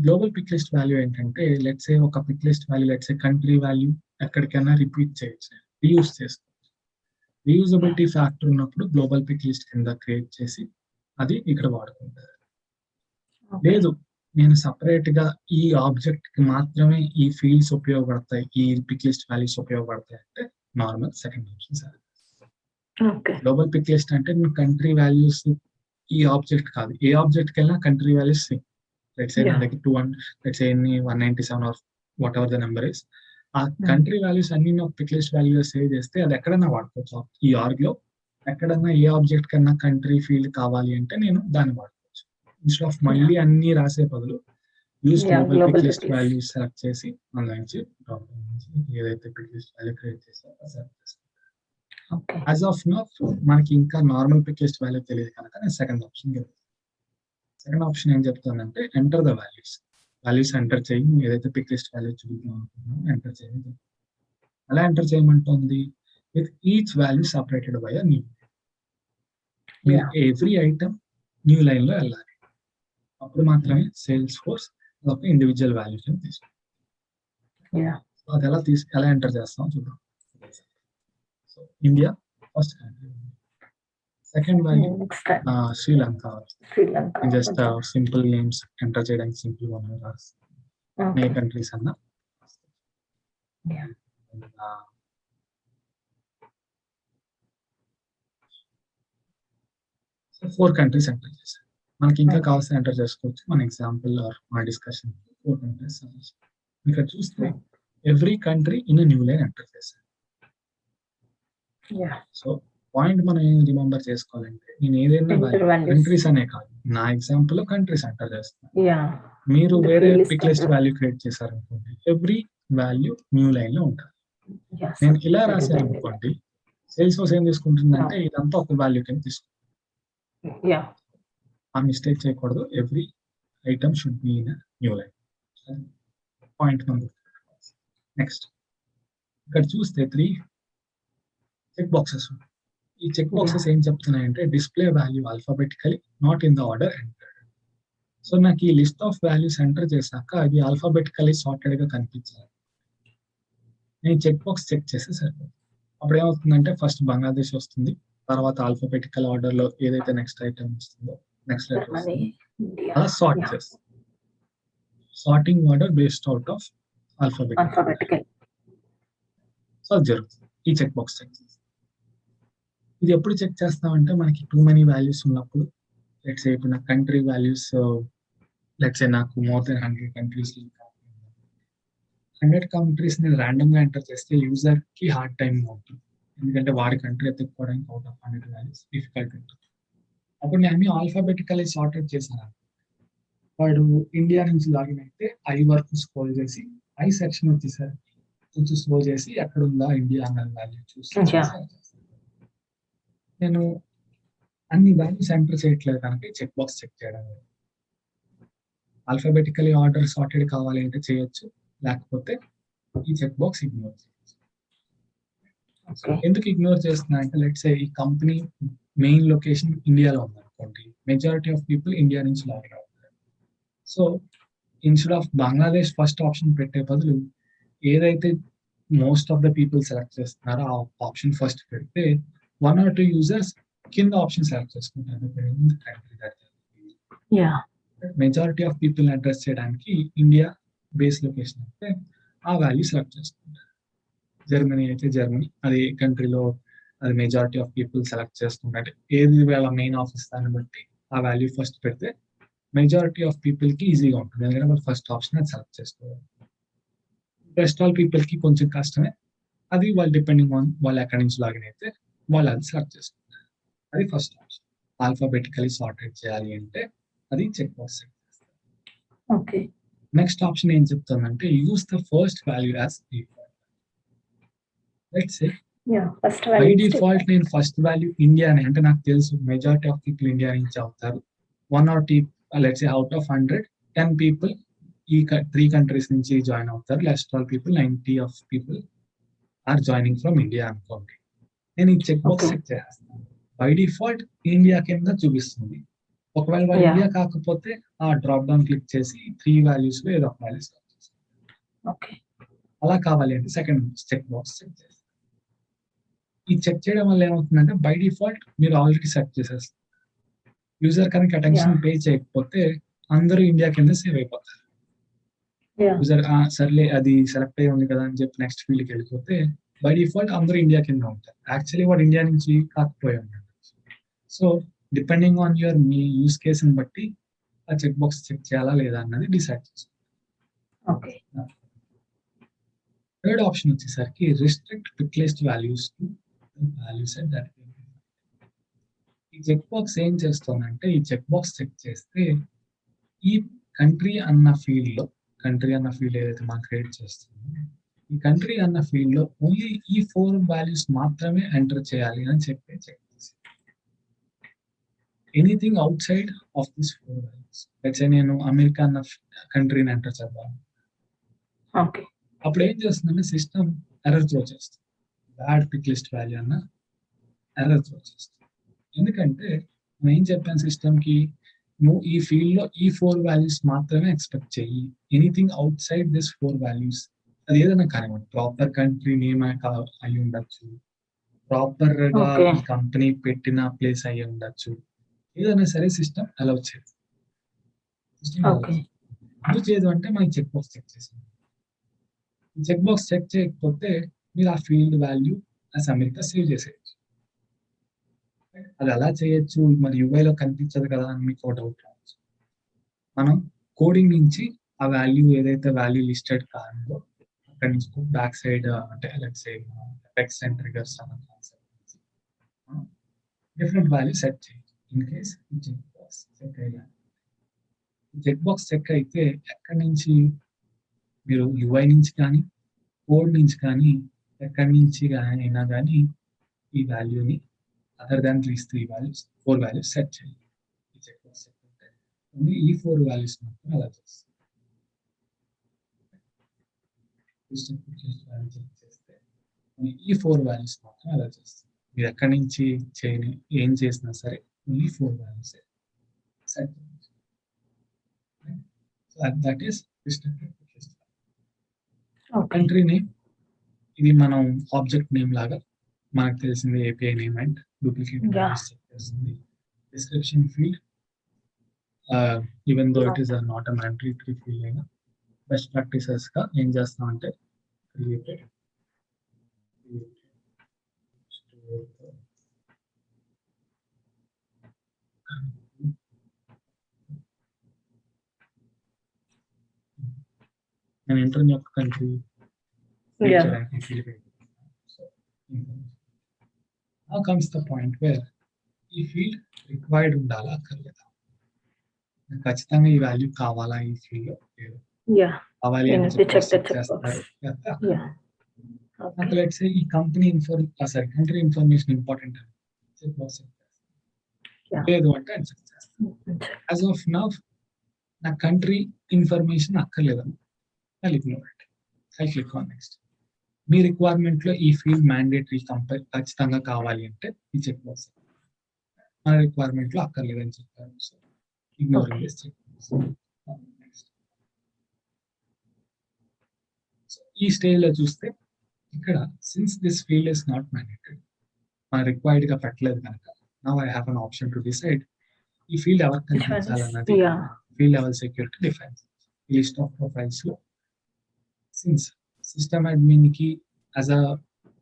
Global pick list value ఏంటంటే లెట్స్ సే ఒక pick list value let's say country value ఎక్కడికైనా రిపీట్ చేయొచ్చు, రీయూజ్ చేసుకోవచ్చు. రీయూజబిలిటీ ఫ్యాక్టర్ ఉన్నప్పుడు global pick list కింద create చేసి అది ఇక్కడ వాడుకుంటారు. లేదు నేను సపరేట్ గా ఈ ఆబ్జెక్ట్ కి మాత్రమే ఈ ఫీల్డ్స్ ఉపయోగపడతాయి, ఈ పిక్ లిస్ట్ వాల్యూస్ ఉపయోగపడతాయి అంటే normal second option sir. Global pick list అంటే కంట్రీ వాల్యూస్ ఈ ఆబ్జెక్ట్ కాదు, ఏ ఆబ్జెక్ట్ కి వెళ్ళినా country values same. Let's say నా దగ్గర 200, let's say 197 or whatever the number is, ఆ కంట్రీ వాల్యూస్ అన్ని పిక్ లిస్ట్ వాల్యూస్ సేవ్ చేస్తే అది ఎక్కడైనా వాడుకోవచ్చు. ఈ ఆర్గ్ లో ఎక్కడన్నా ఏ ఆబ్జెక్ట్ కన్నా కంట్రీ ఫీల్డ్ కావాలి అంటే నేను దాన్ని వాడుకోవచ్చు. ఇన్స్టెడ్ ఆఫ్ మళ్ళీ అన్ని రాసే బదులు use global pick list values select చేసి అందులో నుంచి ఏదైతే పిక్ లిస్ట్ వాల్యూ క్రియేట్ చేస్తారో సెలెక్ట్ చేస్తాను. ఓకే. యాజ్ ఆఫ్ నౌ మనకి ఇంకా నార్మల్ పికెస్ట్ వాల్యూ తెలియదు కనుక నేను సెకండ్ ఆప్షన్ సెకండ్ ఆప్షన్ ఏం చెప్తానంటే ఎంటర్ ద వాల్యూస్ ఎంటర్ చేయి, ఏదైతే పికెస్ట్ వాల్యూ చూద్దాం అనుకున్నామో ఎంటర్ చేయండి. ఎలా ఎంటర్ చేయమంటుంది? With each value separated by a new. మీరు యాహ్! ఎవ్రీ ఐటమ్ న్యూ లైన్‌లో వెళ్ళాలి. అప్పుడు మాత్రమే సేల్స్ ఫోర్స్ అదొక ఇండివిడ్యువల్ వాల్యూస్‌ని తీసుకుంటుంది. యాహ్! అది ఎలా ఎంటర్ చేస్తామో చూద్దాం. So India first country. Second value next Sri Lanka. Sri Lanka. నేను just okay. Simple names enter చేయడానికి సింపుల్‌గా ఉన్నాయి రాస్తాను. ఏ ఓకే. కంట్రీస్ అన్నా. యాహ్! ఆహ్, 4 కంట్రీస్ ఎంటర్ చేశాను. మనకి ఇంకా ఓకే. కావాల్సిన ఎంటర్ చేసుకోవచ్చు. మన ఎగ్జాంపుల్ ఆర్ మన డిస్కషన్ 4 కంట్రీస్ ఇక్కడ చూస్తే every country in a new line enter చేశాను. యాహ్! సో పాయింట్ మనం ఏం రిమెంబర్ చేసుకోవాలంటే నేను ఏదైనా ఎంటర్ వాల్యూస్. కంట్రీస్ అనే కాదు. నా ఎగ్జాంపుల్‌లో కంట్రీస్ ఎంటర్ చేస్తాను. యాహ్! మీరు The వేరే playlist pick list enter. Value create చేశారనుకోండి. ఎవ్రీ వాల్యూ న్యూ లైన్‌లో ఉంటది. యాహ్! నేను ఇలా సపరేటెడ్ బై న్యూ లైన్. రాశాననుకోండి, సేల్స్ ఫోర్స్ ఏం తీసుకుంటుందంటే ఇదంతా ఒక వాల్యూ కింద తీసుకుంటుంది. యాహ్! ఆ మిస్టేక్ చేయకూడదు. Every item should be in a new line. Point మనం గుర్తుపెట్టుకోవాలి. నెక్స్ట్ ఇక్కడ చూస్తే 3 చెక్ బాక్సెస్ ఉన్నాయి. ఈ చెక్ బాక్సెస్ ఏం చెప్తున్నాయంటే display value alphabetically not in the order entered. So నాకు ఈ లిస్ట్ ఆఫ్ వాల్యూస్ ఎంటర్ చేశాక అది ఆల్ఫాబెటికల్లీ సార్టెడ్‌గా కనిపించాలి. నేను చెక్ బాక్స్ చెక్ చేస్తే సరిపోతుంది. అప్పుడు ఏమవుతుందంటే ఫస్ట్ బంగ్లాదేశ్ వస్తుంది. తర్వాత ఆల్ఫాబెటికల్ ఆర్డర్‌లో ఏదైతే నెక్స్ట్ ఐటెమ్ వస్తుందో నెక్స్ట్ లెటర్ జర్మనీ, వస్తుంది. ఇండియా. అలా సార్ట్ యాహ్! చేస్తాం. Sorting order based out of alphabetical. Alphabetical. So అది జరుగుతుంది. ఈ చెక్ బాక్స్ చెక్ చేస్తాం. ఇది ఎప్పుడు చెక్ చేస్తామంటే మనకి టూ మెనీ వాల్యూస్ ఉన్నప్పుడు లెట్స్ సే ఇప్పుడు నా కంట్రీ వాల్యూస్ లెట్స్ సే నాకు మోర్ దెన్ 100 కంట్రీస్ 100 కంట్రీస్ నేను రాండమ్‌గా ఎంటర్ చేస్తే యూజర్‌కి హార్డ్ టైమ్ అవుతుంది. ఎందుకంటే వాడి కంట్రీ ఎతుక్కోవడానికి ఔట్ ఆఫ్ 100 వాల్యూస్ డిఫికల్ట్ ఉంటుంది. అప్పుడు నేను అన్ని ఆల్ఫాబెటికల్లీ సార్టెడ్ చేశాను. వాడు ఇండియా నుంచి లాగిన్ అయితే ఐ వరకు స్క్రోల్ చేసి ఐ సెక్షన్ వచ్చేసరికి కొంచెం స్క్రోల్ చేసి ఎక్కడుందా ఇండియా అన్న వాల్యూ చూసి యాహ్! నేను అన్ని వాల్యూస్ ఎంటర్ చేయట్లేదు కనుక ఈ చెక్ బాక్స్ చెక్ చేయడం. ఆల్ఫాబెటికల్లీ ఆర్డర్ సార్టెడ్ కావాలి అంటే చేయొచ్చు. లేకపోతే ఈ చెక్ బాక్స్ ఇగ్నోర్ చేయొచ్చు. ఓకే. ఎందుకు ఇగ్నోర్ చేస్తున్నా అంటే లెట్స్ సే ఈ కంపెనీ మెయిన్ లొకేషన్ ఇండియాలో ఉందనుకోండి. మెజారిటీ ఆఫ్ పీపుల్ ఇండియా నుంచి లాగిన్ అవుతారు. So instead of Bangladesh first option పెట్టే బదులు ఏదైతే most of the people select చేస్తున్నారో ఆ ఆప్షన్ ఫస్ట్ పెడితే 1 ఆర్ 2 యూజర్స్ కింద ఆప్షన్ సెలెక్ట్ చేసుకుంటారు. Depending on the country that yeah! Majority of పీపుల్‌ని అడ్రెస్ చేయడానికి ఇండియా బేస్ లొకేషన్ అయితే ఆ వాల్యూ సెలెక్ట్ చేసుకుంటారు. జర్మనీ అయితే జర్మనీ అది కంట్రీలో అది మెజారిటీ ఆఫ్ పీపుల్ సెలెక్ట్ చేస్తున్నట్టు ఏది వాళ్ళ మెయిన్ ఆఫీస్ దాన్ని బట్టి ఆ వాల్యూ ఫస్ట్ పెడితే మెజారిటీ ఆఫ్ పీపుల్‌కి ఈజీగా ఉంటుంది. ఎందుకంటే వాళ్ళు ఫస్ట్ ఆప్షన్ అది సెలెక్ట్ చేసుకోవాలి. రెస్ట్ ఆల్ పీపుల్‌కి కొంచెం కష్టమే. అది వాళ్ళు డిపెండింగ్ ఆన్ వాళ్ళు ఎక్కడి నుంచి లాగిన్ అయితే వాళ్ళు అది సెలెక్ట్ చేసుకుంటారు. అది ఫస్ట్ ఆప్షన్. ఆల్ఫాబెటికల్లీ సార్టెడ్ చేయాలి అంటే అది చెక్ బాక్స్ సెట్ చేస్తారు. ఓకే. నెక్స్ట్ ఆప్షన్ ఏం చెప్తుందంటే use the first value as default. Let's say yeah! First by value default నేను ఫస్ట్ వాల్యూ ఇండియా అని అంటే నాకు తెలుసు మెజారిటీ ఆఫ్ పీపుల్ ఇండియా నుంచి అవుతారు. 1 or 2 let's say out of 100 10 people ఈ 3 కంట్రీస్ నుంచి జాయిన్ అవుతారు. Rest all people 90 of people are joining from India అనుకోండి. నేను ఈ చెక్ బాక్స్ ఓకే. చెక్ చేస్తాను. బై డిఫాల్ట్ ఇండియా కింద చూపిస్తుంది. ఒకవేళ వాళ్ళు యాహ్! ఇండియా కాకపోతే ఆ డ్రాప్ డౌన్ క్లిక్ చేసి 3 వాల్యూస్‌లో ఏదో ఒక వాల్యూ సెలెక్ట్ చేసుకోవాలి. ఓకే. అలా కావాలి అంటే సెకండ్ చెక్ బాక్స్ చెక్ చేస్తాను. ఈ చెక్ చేయడం వల్ల ఏమవుతుందంటే బై డిఫాల్ట్ మీరు ఆల్రెడీ సెట్ చేసేస్తారు. యూజర్ కనుక అటెన్షన్ యాహ్! పే చేయకపోతే అందరూ ఇండియా కింద సేవ్ అయిపోతారు. యాహ్! యూజర్ సర్లే అది సెలెక్ట్ అయ్యి ఉంది కదా అని చెప్పి నెక్స్ట్ ఫీల్డ్‌కి వెళ్ళిపోతే బై డిఫాల్ట్ అందరూ ఇండియా కింద ఉంటారు. యాక్చువల్లీ వాడు ఇండియా నుంచి కాకపోయి ఉంటాడు. సో డిపెండింగ్ ఆన్ యువర్ మీ యూజ్ కేస్‌ని బట్టి ఆ చెక్ బాక్స్ చెక్ చేయాలా లేదా అన్నది డిసైడ్ చేసుకోవాలి. ఓకే. థర్డ్ ఆప్షన్ వచ్చేసరికి restrict pick list values to values at that. ఈ చెక్ బాక్స్ ఏం చేస్తుందంటే ఈ చెక్ బాక్స్ చెక్ చేస్తే ఈ కంట్రీ అన్న ఫీల్డ్ ఏదైతే మనం క్రియేట్ చేస్తున్నామో ఈ కంట్రీ అన్న ఫీల్డ్‌లో ఓన్లీ ఈ 4 వాల్యూస్ మాత్రమే ఎంటర్ చేయాలి అని చెప్పి చెక్ చేసి anything outside of this 4 values. Let's say నేను అమెరికా అన్న కంట్రీని ఎంటర్ చేద్దాం. ఓకే. అప్పుడు ఏం చేస్తుందంటే సిస్టమ్ ఎర్రర్ త్రో చేస్తుంది. బ్యాడ్ పిక్ లిస్ట్ వాల్యూ అన్న ఎర్రర్ త్రో చేస్తుంది. ఎందుకంటే నేను ఏం చెప్పాను సిస్టమ్‌కి, నువ్వు ఈ ఫీల్డ్‌లో ఈ 4 వాల్యూస్ మాత్రమే ఎక్స్‌పెక్ట్ చెయ్యి. ఎనీథింగ్ ఔట్‌సైడ్ దిస్ 4 వాల్యూస్ అది ఏదైనా కానివ్వండి. ప్రాపర్ కంట్రీ నేమ్ అయ్యి ఉండొచ్చు. ప్రాపర్‌గా ఓకే. ఈ కంపెనీ పెట్టిన ప్లేస్ అయ్యి ఉండొచ్చు. ఏదైనా సరే సిస్టమ్ అలౌ చేయదు. System allow okay. చేయదు. ఎందుకు చేయదు అంటే మనకి చెక్ బాక్స్ చెక్ చేసింది. ఈ చెక్ బాక్స్ చెక్ చేయకపోతే మీరు ఆ field value as America save చేసేయొచ్చు. అది ఎలా చేయొచ్చు? మరి యూఐలో కనిపించదు కదా అని మీకు ఒక డౌట్ రావచ్చు. మనం కోడింగ్ నుంచి ఆ వాల్యూ ఏదైతే వాల్యూ లిస్టెడ్ కాదో అక్కడి నుంచి బ్యాక్ సైడ్ అంటే let's say effects and triggers అన్న కాన్సెప్ట్ డిఫరెంట్ వాల్యూ సెట్ చేయొచ్చు. ఇన్ కేస్ ఈ చెక్ బాక్స్ చెక్ అయ్యాలి. చెక్ బాక్స్ చెక్ అయితే ఎక్కడి నుంచి మీరు యూఐ నుంచి కానీ కోడ్ నుంచి కానీ ఎక్కడి నుంచి అయినా కానీ ఈ వాల్యూని other than these 3 values 4 values set చేయాలి. ఈ చెక్ బాక్స్ సెట్ అంటే ఓన్లీ ఈ 4 వాల్యూస్ మాత్రమే అలా చేస్తాం. సిస్టమ్ వాల్యూ చెక్ చేస్తే ఈ 4 వాల్యూస్ మాత్రమే అలా చేస్తాం. మీరు ఎక్కడి నుంచి చేయని ఏం చేసినా సరే ఓన్లీ 4 వాల్యూస్ సెట్ చేయొచ్చు. So that is system okay. Country name ఇది మనం ఆబ్జెక్ట్ నేమ్ లాగా మనకు తెలిసింది API name and duplicate values check చేస్తుంది. Description field even though it is not a mandatory field అయినా బెస్ట్ ప్రాక్టీసెస్ గా ఏం చేస్తామంటే క్రియేటెడ్ నేను ఎంటర్ యొక్క country Now comes the point where ఈ ఫీల్డ్ రిక్వైర్డ్ ఉండాలా అక్కర్లేదా? ఖచ్చితంగా ఈ వాల్యూ కావాలా ఈ ఫీల్డ్ లో లేదు. కావాలి అని చెప్పి చెక్ చేస్తారు. నాకు లెట్స్ సే ఈ కంపెనీ కంట్రీ ఇన్ఫర్మేషన్ ఇంపార్టెంట్ అని చెక్ బాక్స్ లేదు అంటే అని చెక్ చేస్తాను. యాజ్ ఆఫ్ నౌ నా కంట్రీ ఇన్ఫర్మేషన్ అక్కర్లేదమ్మా. I click on next. మీ రిక్వైర్మెంట్ లో ఈ ఫీల్డ్ మ్యాండేటరీ ఖచ్చితంగా కావాలి అంటే ఈ చెక్ బాక్స్. మన రిక్వైర్మెంట్ లో అక్కర్లేదని చెప్పారు. So ignoring this check box. Next ఈ స్టేజ్ లో చూస్తే ఇక్కడ since this field is not mandatory మన రిక్వైర్డ్ గా పెట్టలేదు కనుక now I have an option to decide ఈ ఫీల్డ్ ఎవరికి కనిపించాలన్నది ఫీల్డ్ లెవెల్ సెక్యూరిటీ డిఫైన్. ఈ లిస్ట్ ఆఫ్ ప్రొఫైల్స్ లో సిన్స్ సిస్టమ్ అడ్మిన్ కి యాజ్ అ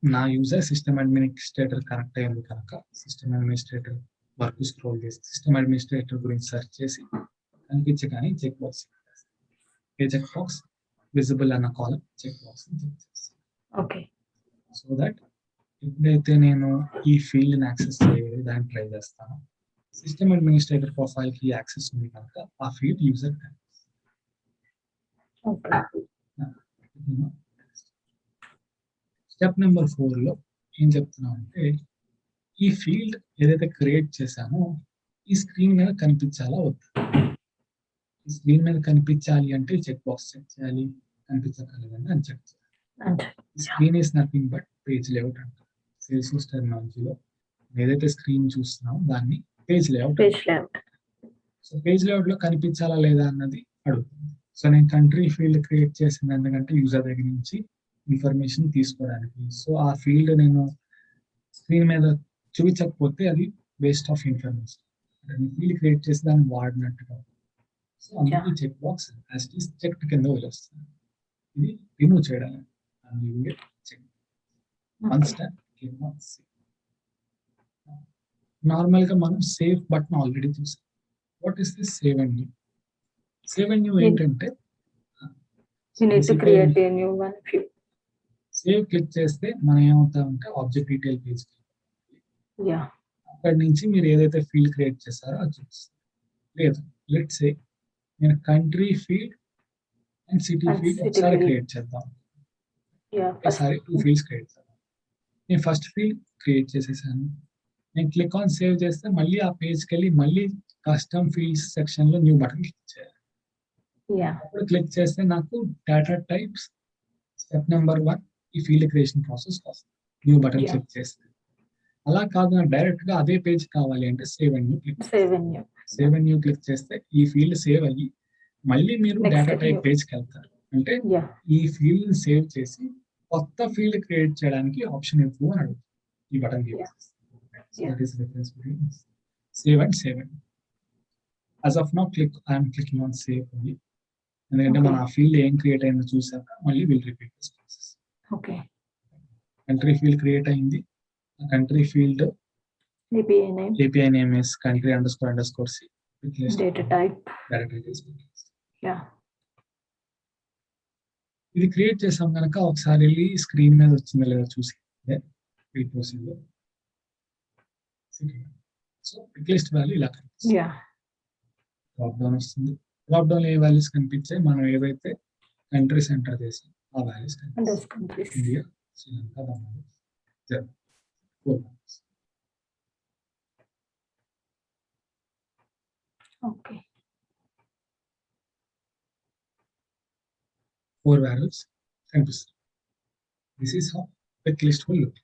నా యూజర్ సిస్టమ్ అడ్మినిస్ట్రేటర్ కనెక్ట్ అయ్యింది కనుక సిస్టమ్ అడ్మినిస్ట్రేటర్ వర్క్ స్క్రోల్ చేసి సిస్టమ్ అడ్మినిస్ట్రేటర్ గురించి సెర్చ్ చేసి కనిపించగానే చెక్ బాక్స్ ఏ చెక్ బాక్స్ విజిబుల్ అన్న కాలం చెక్ బాక్స్ చెక్ చేస్తాను. ఓకే. సో దట్ ఎప్పుడైతే నేను ఈ ఫీల్డ్ ని యాక్సెస్ చేయాలి దాన్ని ట్రై చేస్తాను సిస్టమ్ అడ్మినిస్ట్రేటర్ ప్రొఫైల్ కి యాక్సెస్ ఉంది కనుక ఆ ఫీల్డ్ యూజర్ స్టెప్ నెంబర్ 4 లో ఏం చెప్తున్నాం అంటే ఈ ఫీల్డ్ ఏదైతే క్రియేట్ చేశామో ఈ స్క్రీన్ మీద కనిపించాలా వద్దు. ఈ స్క్రీన్ మీద కనిపించాలి అంటే చెక్ బాక్స్ చెక్ చేయాలి, కనిపించగలదని అని చెక్ చేయాలి. Screen is nothing but page layout అంటారు. సేల్స్ టెర్మినాలజీలో ఏదైతే స్క్రీన్ చూస్తున్నామో దాన్ని page layout. So page layout లో కనిపించాలా లేదా అన్నది అడుగుతుంది. సో నేను కంట్రీ ఫీల్డ్ క్రియేట్ చేసింది ఎందుకంటే యూజర్ దగ్గర నుంచి ఇన్ఫర్మేషన్ తీసుకోవడానికి. సో ఆ ఫీల్డ్ నేను స్క్రీన్ మీద చూపించకపోతే అది waste of information. Field create చేసి దాన్ని వాడినట్టుగా. సో అందుకే check box as it is checked కింద వదిలేస్తాను. ఇది రిమూవ్ చేయడానికి నార్మల్ గా మనం సేవ్ బటన్ ఆల్రెడీ చూసాం. What is this save and new? Save and new ఏంటంటే సేవ్ క్లిక్ చేస్తే మనం ఏమవుతామంటే ఆబ్జెక్ట్ డీటెయిల్ పేజ్ అక్కడి నుంచి మీరు ఏదైతే ఫీల్డ్ క్రియేట్ చేస్తారో అది చూపిస్తుంది. లేదు లెట్స్ సే నేను country field and city field ఒకసారి క్రియేట్ చేద్దాం. Yeah. ఒకసారి 2 ఫీల్డ్స్ క్రియేట్ చేయాలి. నేను ఫస్ట్ ఫీల్డ్ క్రియేట్ చేసేసాను. నేను క్లిక్ ఆన్ సేవ్ చేస్తే మళ్ళీ ఆ పేజ్‌కెళ్ళి మళ్ళీ కస్టమ్ ఫీల్డ్స్ సెక్షన్‌లో న్యూ బటన్ క్లిక్ చేయాలి. Yeah. అప్పుడు క్లిక్ చేస్తే నాకు డేటా టైప్స్ స్టెప్ నంబర్ 1 ఈ ఫీల్డ్ క్రియేషన్ ప్రాసెస్ వస్తుంది. New button Yeah. క్లిక్ చేస్తే. అలా కాదు నాకు డైరెక్ట్‌గా అదే పేజ్ కావాలి అంటే save and new click Save and new. Save and new click చేస్తే ఈ ఫీల్డ్ సేవ్ అయ్యి మళ్ళీ మీరు Next data step type new. పేజ్‌కెళ్తారు. అంటే Yeah. ఈ ఫీల్డ్‌ని సేవ్ చేసి కొత్త ఫీల్డ్ క్రియేట్ చేయడానికి ఆప్షన్ ఇవ్వు అని అడుగుతుంది. ఈ బటన్ క్లిక్ Yeah. చేస్తే. So Yeah. that is the difference between save and save and. As of now I am clicking on save only. ఎందుకంటే Okay. మన ఆ ఫీల్డ్ ఏం క్రియేట్ అయిందో చూసాక మళ్ళీ will repeat this process. Okay. Country field create అయింది. ఆ country field API name. API name is country__c. Data type. Data type is Bitlis. Yeah. ఇది క్రియేట్ చేసాం కనుక ఒకసారి వెళ్ళి స్క్రీన్ మీద వచ్చిందో లేదో చూసి proceed. So pick list value ఇలా కనిపిస్తుంది. Yeah. డ్రాప్ డౌన్ వస్తుంది. డ్రాప్ డౌన్ ఏ వాల్యూస్ కనిపించాయి మనం ఏవైతే కంట్రీస్ ఎంటర్ చేసాం ఆ వాల్యూస్ And కనిపిస్తాయి. those countries. India, Sri Lanka, Bangladesh, Germany. 4 values. Okay. 4 values కనిపిస్తాయి. This is how pick list will look.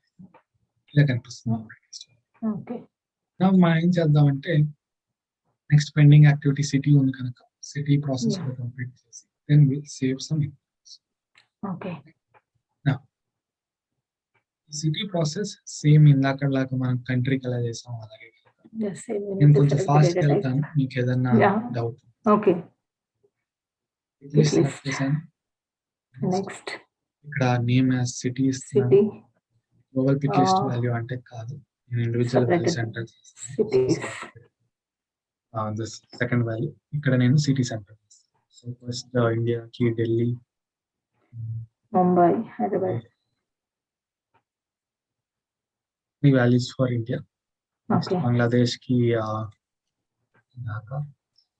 ఇలా కనిపిస్తుంది పిక్ లిస్ట్. Okay. నా మనం ఏం చేద్దామంటే నెక్స్ట్ పెండింగ్ యాక్టివిటీ సిటీ ఉంది కనుక సిటీ ప్రాసెస్ Yeah. కంప్లీట్ చేసి then will save some inputs. Okay. City process same ఇందాకలాగా మనం కంట్రీకి ఎలా చేసాం అలాగే. Yeah. Save. We నేను need to కొంచెం select the fast data type. వెళ్తాను మీకు ఏదన్నా Yeah. Doubt. Okay. List list. Select చేశాను. Next. ఇక్కడ నేమ్ యాజ్ సిటీ ఇస్తున్నాను. City. Global pick list value అంటే కాదు, నేను individual value Separated center cities. This second value ఇక్కడ నేను సిటీ సెంటర్. సో ఫస్ట్ ఇండియాకి ఢిల్లీ, Mumbai, Hyderabad. ఈ values for India. Next Okay. బంగ్లాదేశ్కి ఢాకా,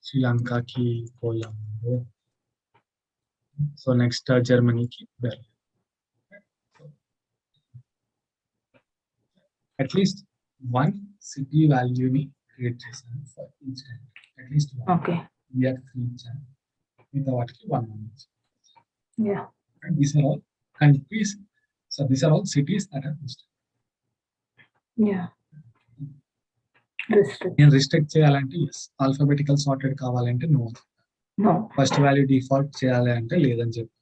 శ్రీలంకకి కొలంబో. సో నెక్స్ట్ జర్మనీకి బెర్లిన్. అట్లీస్ట్ 1 సిటీ వాల్యూని క్రియేట్ చేశాను for each country. At least Okay. ఇండియాకి 3 ఇచ్చాను, మిగతా వాటికి 1 ఇచ్చాను. Yeah. And these are all countries. So these are all cities that are listed. Yeah. Restrict. నేను రిస్ట్రిక్ట్ చేయాలంటే ఎస్, ఆల్ఫాబెటికల్ సార్టెడ్ కావాలంటే no, No. First value default చేయాలి అంటే లేదని చెప్పి.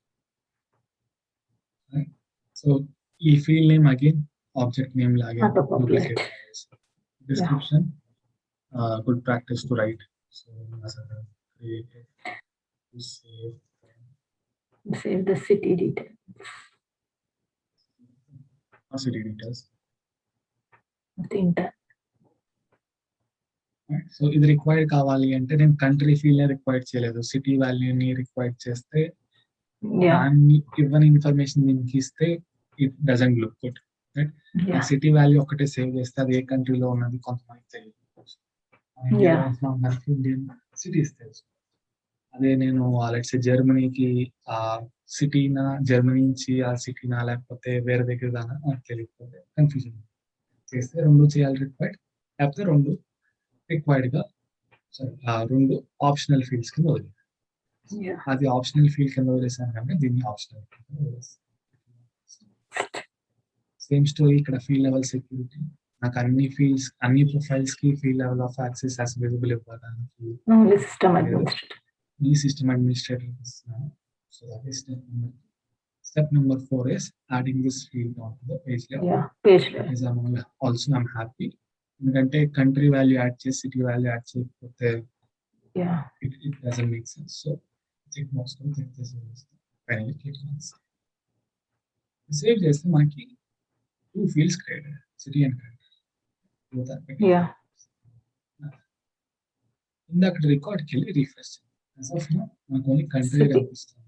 సో ఈ field name again object name లాగే Auto-populate. Duplicate. Description good practice to write. So created to save Save the city detail. City details. The inter. So ఇది required కావాలి అంటే నేను కంట్రీ ఫీల్డ్ రిక్వైర్డ్ చేయలేదు, సిటీ వాల్యూని required చేస్తే Yeah. దాన్ని ఇవ్వని ఇన్ఫర్మేషన్ దీనికి ఇస్తే it doesn't look good. Yeah. City value ఒకటే సేవ్ చేస్తే అది ఏ కంట్రీలో ఉన్నది కొంతమంది తెలియదు. Yeah. ఇండియన్ సిటీస్ తెలుసు. అదే నేను లెట్స్ జర్మనీకి ఆ సిటీనా, జర్మనీ నుంచి ఆ సిటీనా లేకపోతే వేరే దగ్గర దానా నాకు తెలియకపోతే కన్ఫ్యూజన్ చేస్తే 2 చేయాలి రిక్వైర్డ్, లేకపోతే 2 రిక్వైర్డ్ గా రెండు ఆప్షనల్ ఫీల్డ్స్ కింద వదిలేదు. Yeah. అది ఆప్షనల్ ఫీల్డ్ కింద వదిలేసాను కాబట్టి దీన్ని ఆప్షనల్ సేమ్ స్టోరీ. ఇక్కడ ఫీల్డ్ లెవెల్ సెక్యూరిటీ నాకు అన్ని ఫీల్డ్స్ అన్ని ప్రొఫైల్స్ కి field level of access as visible ఇవ్వడానికి Only system administrator. ఈ సిస్టమ్ అడ్మినిస్ట్రేటర్ ఇస్తున్నాను. So that is step number 2. Step number 4 is adding this field onto the page layout. Yeah. Page layout. As I'm happy. ఎందుకంటే country value add చేసి city value add చేయకపోతే Yeah. it doesn't make sense. So check box లో click చేసి finally click on save చేస్తే మనకి 2 fields create అయ్యాయి, city and country. Yeah. ఇందాక రికార్డ్కి వెళ్ళి రిఫ్రెష్ మనకు ఓన్లీ కంట్రీ City. కనిపిస్తుంది.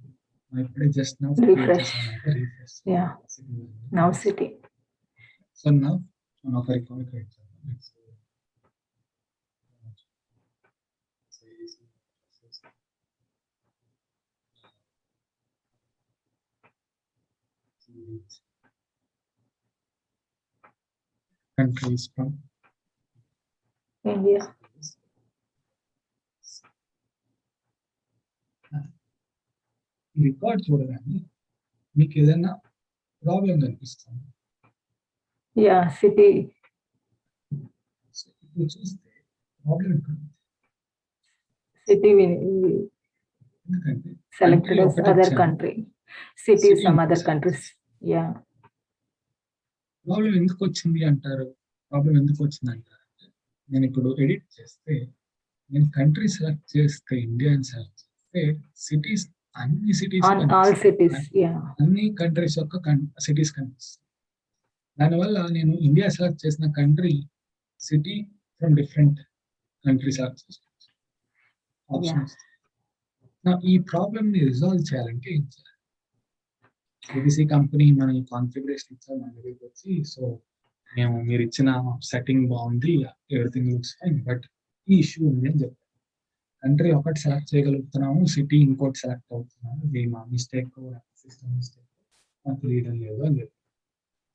మనం ఇప్పుడే just now Refresh. Refresh. Yeah. Now city. So now మనం ఒక రికార్డ్ క్రియేట్ చేద్దాం. countries from India. రికార్డ్ చూడగానే మీకు ఏదైనా ప్రాబ్లం కనిపిస్తుంది. Yeah, city. సో ఇప్పుడు చూస్తే ప్రాబ్లం ఇక్కడ ఉంది. City ఎందుకంటే selected country as ఒకటి other ఇచ్చాను. country. City City some other input countries. Yeah. Problem ఎందుకు వచ్చింది అంటారు? ప్రాబ్లం ఎందుకు వచ్చింది అంటారు? నేను ఇప్పుడు ఎడిట్ చేస్తే నేను కంట్రీ సెలెక్ట్ చేస్తే ఇండియా అని సెలెక్ట్ చేస్తే సిటీస్ అన్ని cities On all cities. Yeah. అన్ని కంట్రీస్ యొక్క సిటీస్ కనిపిస్తాయి. దానివల్ల నేను ఇండియా సెలెక్ట్ చేసిన country city from different country select చేసుకోవచ్చు. ఆప్షన్స్ ఈ ప్రాబ్లమ్ ని రిజాల్వ్ చేయాలంటే ఏం చేయాలి? ఏబిసి కంపెనీ మన కాన్ఫిగరేషన్ ఇచ్చారు మన దగ్గరికి వచ్చి, సో మేము మీరు ఇచ్చిన సెట్టింగ్ బాగుంది, ఎవ్రీథింగ్ లుక్స్ ఫైన్, బట్ ఈ ఇష్యూ ఉంది అని చెప్పారు. కంట్రీ ఒకటి సెలెక్ట్ చేయగలుగుతున్నాము, సిటీ ఇంకోటి సెలెక్ట్ అవుతున్నాము, ఇది మా మిస్టేక్ సిస్టమ్ మిస్టేక్ మాకు తెలియడం లేదు అని చెప్పారు.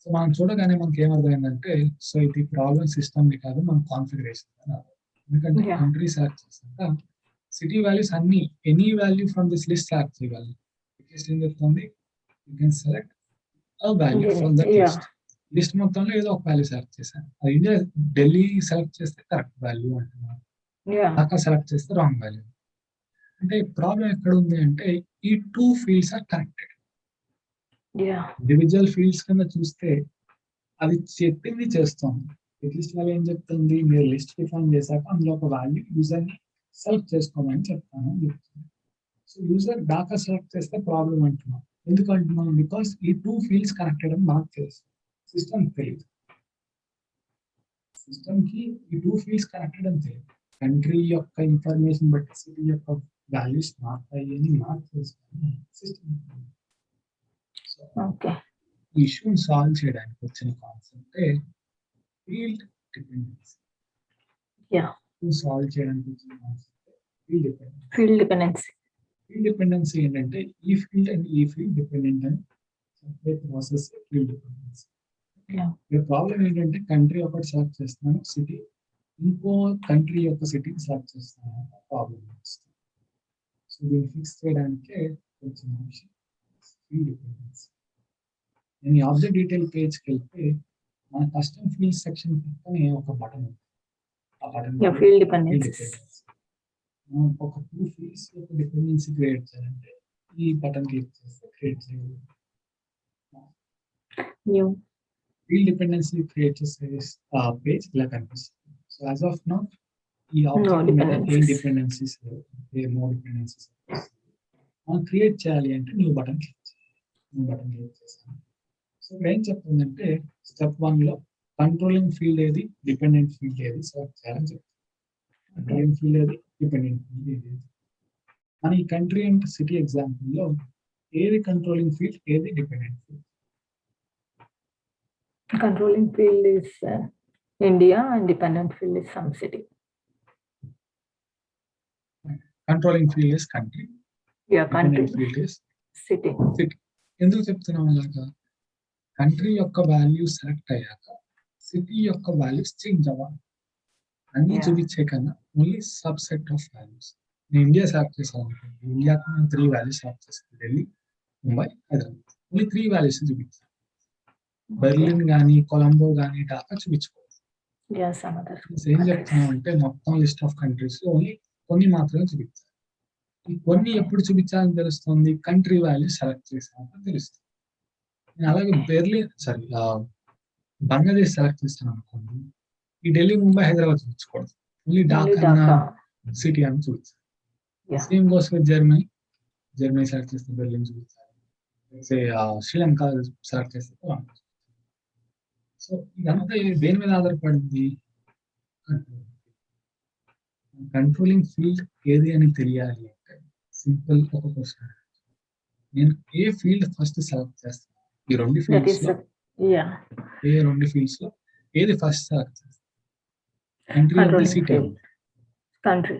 సో మనం చూడగానే మనకి ఏమర్థమైందంటే, సో ఇది ప్రాబ్లం సిస్టమ్ని కాదు, మన కాన్ఫిగరేషన్. ఎందుకంటే కంట్రీ సెలెక్ట్ చేశాక సిటీ వాల్యూస్ అన్ని any value from this list select చేయగలరు. ఏం చెప్తుంది, you can select a value from that list. List మొత్తంలో ఏదో ఒక వాల్యూ సెలెక్ట్ చేశాను. అది ఇండియా ఢిల్లీ సెలెక్ట్ చేస్తే కరెక్ట్ వాల్యూ అంటున్నాను, ఢాకా సెలెక్ట్ చేస్తే రాంగ్ వాల్యూ. అంటే ప్రాబ్లం ఎక్కడ ఉంది అంటే ఈ 2 fields are connected. Individual fields కింద చూస్తే అది చెప్పింది చేస్తుంది. లిస్ట్ వాల్యూ ఏం చెప్తుంది, మీరు లిస్ట్ డిఫైన్ చేశాక అందులో ఒక వాల్యూ యూజర్ ని సెలెక్ట్ చేసుకోమని చెప్తాను అని చెప్తుంది. సో యూజర్ ఢాకా సెలెక్ట్ చేస్తే ప్రాబ్లం అంటున్నాం. ఎందుకు అంటున్నాం? బికాస్ ఈ 2 ఫీల్డ్స్ కనెక్టెడ్ అని మాకు తెలుసు, సిస్టమ్ తెలియదు. సిస్టమ్ కి ఈ 2 ఫీల్డ్స్ కనెక్టెడ్ అని తెలియదు. కంట్రీ యొక్క ఇన్ఫర్మేషన్ బట్టి సిటీ యొక్క వాల్యూస్ మారుతాయి అని మాకు తెలుసుకొని సిస్టమ్. ఈ ఇష్యూని సాల్వ్ చేయడానికి వచ్చిన కాన్సెప్ట్ ఫీల్డ్ డిపెండెన్సీ. సాల్వ్ చేయడానికి వచ్చిన concept field dependency. Field dependency ఏంటంటే ఈ ఫీల్డ్ అండ్ ఈ ఫీల్డ్ డిపెండెంట్ అని చెప్పే ప్రాసెస్ ఫీల్డ్ డిపెండెన్సీ. ప్రాబ్లం ఏంటంటే కంట్రీ ఒకటి సెలెక్ట్ చేస్తున్నాను, సిటీ ఇంకో కంట్రీ యొక్క సిటీని సెలెక్ట్ చేస్తున్నాను, ప్రాబ్లం వస్తుంది. సో దీన్ని ఫిక్స్ చేయడానికే వచ్చిన ఆప్షన్ ఫీల్డ్ డిపెండెన్సీ. నేను ఈ ఆబ్జెక్ట్ డీటెయిల్ పేజ్కి వెళ్తే మన కస్టమ్ ఫీల్డ్ సెక్షన్ పక్కనే ఒక బటన్ ఉంది. ఆ బటన్ ఫీల్డ్ డిపెండెన్సీ. ఒక 2 ఫీల్డ్స్ యొక్క డిపెండెన్సీ క్రియేట్ చేయాలంటే ఈ బటన్ క్లిక్ చేస్తే క్రియేట్ చేయాలి. ఫీల్డ్ డిపెండెన్సీ క్రియేట్ చేసే పేజ్ ఇలా కనిపిస్తుంది. సో యాజ్ ఆఫ్ నౌ ఈ ఆబ్జెక్ట్ మీద ఏ డిపెండెన్సీస్ మనం క్రియేట్ చేయాలి అంటే న్యూ బటన్ క్లిక్ చేస్తాను. సో ఇప్పుడు ఏం చెప్తుందంటే స్టెప్ 1 లో కంట్రోలింగ్ ఫీల్డ్ ఏది, డిపెండెంట్ ఫీల్డ్ ఏది సెలెక్ట్ చేయాలని చెప్తుంది. కంట్రోలింగ్ ఫీల్డ్ ఏది, డిపెండెంట్ ఫీల్డ్ ఏది. మన ఈ కంట్రీ అండ్ సిటీ ఎగ్జాంపుల్ లో ఏది కంట్రోలింగ్ ఫీల్డ్, ఏది dependent field? Controlling field is India and dependent field is some city. Controlling field is country. Country. Field is city. ఎందుకు చెప్తున్నాం అలాగా? కంట్రీ యొక్క వాల్యూస్ సెలెక్ట్ అయ్యాక సిటీ యొక్క వాల్యూస్ చేంజ్ అవ్వాలి. అన్ని చూపించే కన్నా only sub set of values. నేను ఇండియా సెలెక్ట్ చేసాను అనుకోండి, ఇండియాకి నేను 3 వాల్యూస్ సెలెక్ట్ చేస్తాను, ఢిల్లీ, ముంబై, హైదరాబాద్. ఓన్లీ 3 వాల్యూస్ చూపిస్తాను. బెర్లిన్ గానీ, కొలంబో గానీ, ఢాకా చూపించుకోవచ్చు. ఏం చెప్తున్నాం అంటే మొత్తం లిస్ట్ ఆఫ్ కంట్రీస్ ఓన్లీ కొన్ని మాత్రమే చూపించాలి. ఈ కొన్ని ఎప్పుడు చూపించాలని తెలుస్తుంది, కంట్రీ వాల్యూ సెలెక్ట్ చేసాక తెలుస్తుంది. నేను అలాగే బంగ్లాదేశ్ సెలెక్ట్ చేస్తాను అనుకోండి, ఈ ఢిల్లీ, ముంబై, హైదరాబాద్ చూపించకూడదు, ఓన్లీ ఢాకా సిటీ అని చూపించాలి. Same goes with Germany select చేస్తే బెర్లిన్ చూపించాలి, శ్రీలంక సెలెక్ట్ చేస్తే. సో ఇదంతా దేని మీద ఆధారపడింది? కంట్రోలింగ్ ఫీల్డ్ ఏది అని తెలియాలి అంటే సింపుల్ ఒక క్వశ్చన్. నేను ఏ ఫీల్డ్ ఫస్ట్ సెలెక్ట్ చేస్తాను? ఈ 2 ఫీల్డ్స్ లో ఏ 2 ఫీల్డ్స్ లో ఏది ఫస్ట్ సెలెక్ట్ చేస్తాను? Country city.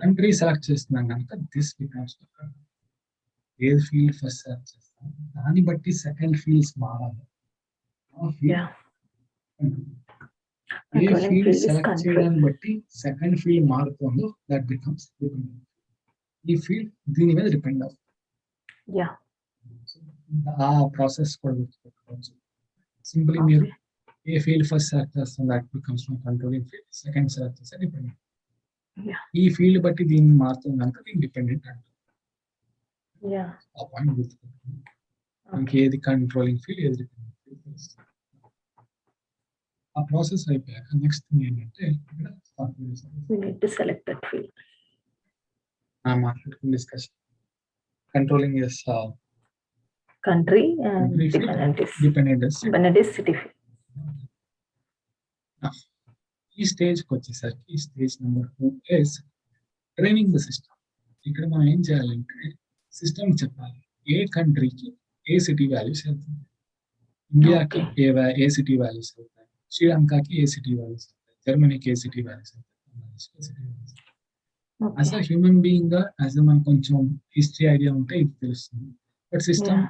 కంట్రీ సెలెక్ట్ చేస్తున్నాను కనుక దిస్ బికమ్స్ ఏది ఫీల్డ్ ఫస్ట్ సెలెక్ట్ చేస్తాను, దాన్ని బట్టి సెకండ్ ఫీల్డ్స్ మారాలి. Field yeah! A controlling field field is select country. చేయడాన్ని బట్టి సెకండ్ ఫీల్డ్ మారుతుందో దట్ బికమ్స్ డిపెండెంట్. ఈ ఫీల్డ్ దీని మీద డిపెండ్ అవుతుంది. యాహ్! ఆ ప్రాసెస్ కూడా గుర్తుపెట్టుకోవచ్చు. సింపుల్లీ మీరు ఓకే. ఏ ఫీల్డ్ ఫస్ట్ సెలెక్ట్ చేస్తాం that becomes from controlling field. Second select చేస్తే డిపెండెంట్. యాహ్! ఈ ఫీల్డ్ బట్టి దీన్ని మారుతుంది కనుక దీన్ని డిపెండెంట్ అంటారు. యాహ్! ఆ పాయింట్ గుర్తుపెట్టుకోండి. మనకి ఓకే. ఏది కంట్రోలింగ్ ఫీల్డ్, ఏది డిపెండెంట్ ఫీల్డ్ తెలుస్తుంది. ఆ ప్రాసెస్ అయిపోయాక నెక్స్ట్ థింగ్ ఏంటంటే ఇక్కడ We need to select that field. మాట్లాడుకున్న discussion controlling is Country and country field, dependent is dependent is city field. ఈ స్టేజ్కి వచ్చేసరికి ఈ stage number 2 is training the system. ఇక్కడ మనం ఏం చేయాలంటే సిస్టమ్ చెప్పాలి ఏ కంట్రీకి ఏ సిటీ వాల్యూస్ వెళ్తుంది, ఇండియాకి ఏ సిటీ వాల్యూస్ వెళ్తాయి, శ్రీలంకకి ఏ సిటీ వాల్యూస్ వెళ్తాయి, జర్మనీకి ఏ సిటీ వాల్యూస్ వెళ్తాయి, బంగ్లాదేశ్కి ఏ city values. As Okay. A human being గా యాజ్ మనకు కొంచెం హిస్టరీ ఐడియా ఉంటే ఇది తెలుస్తుంది. బట్ సిస్టమ్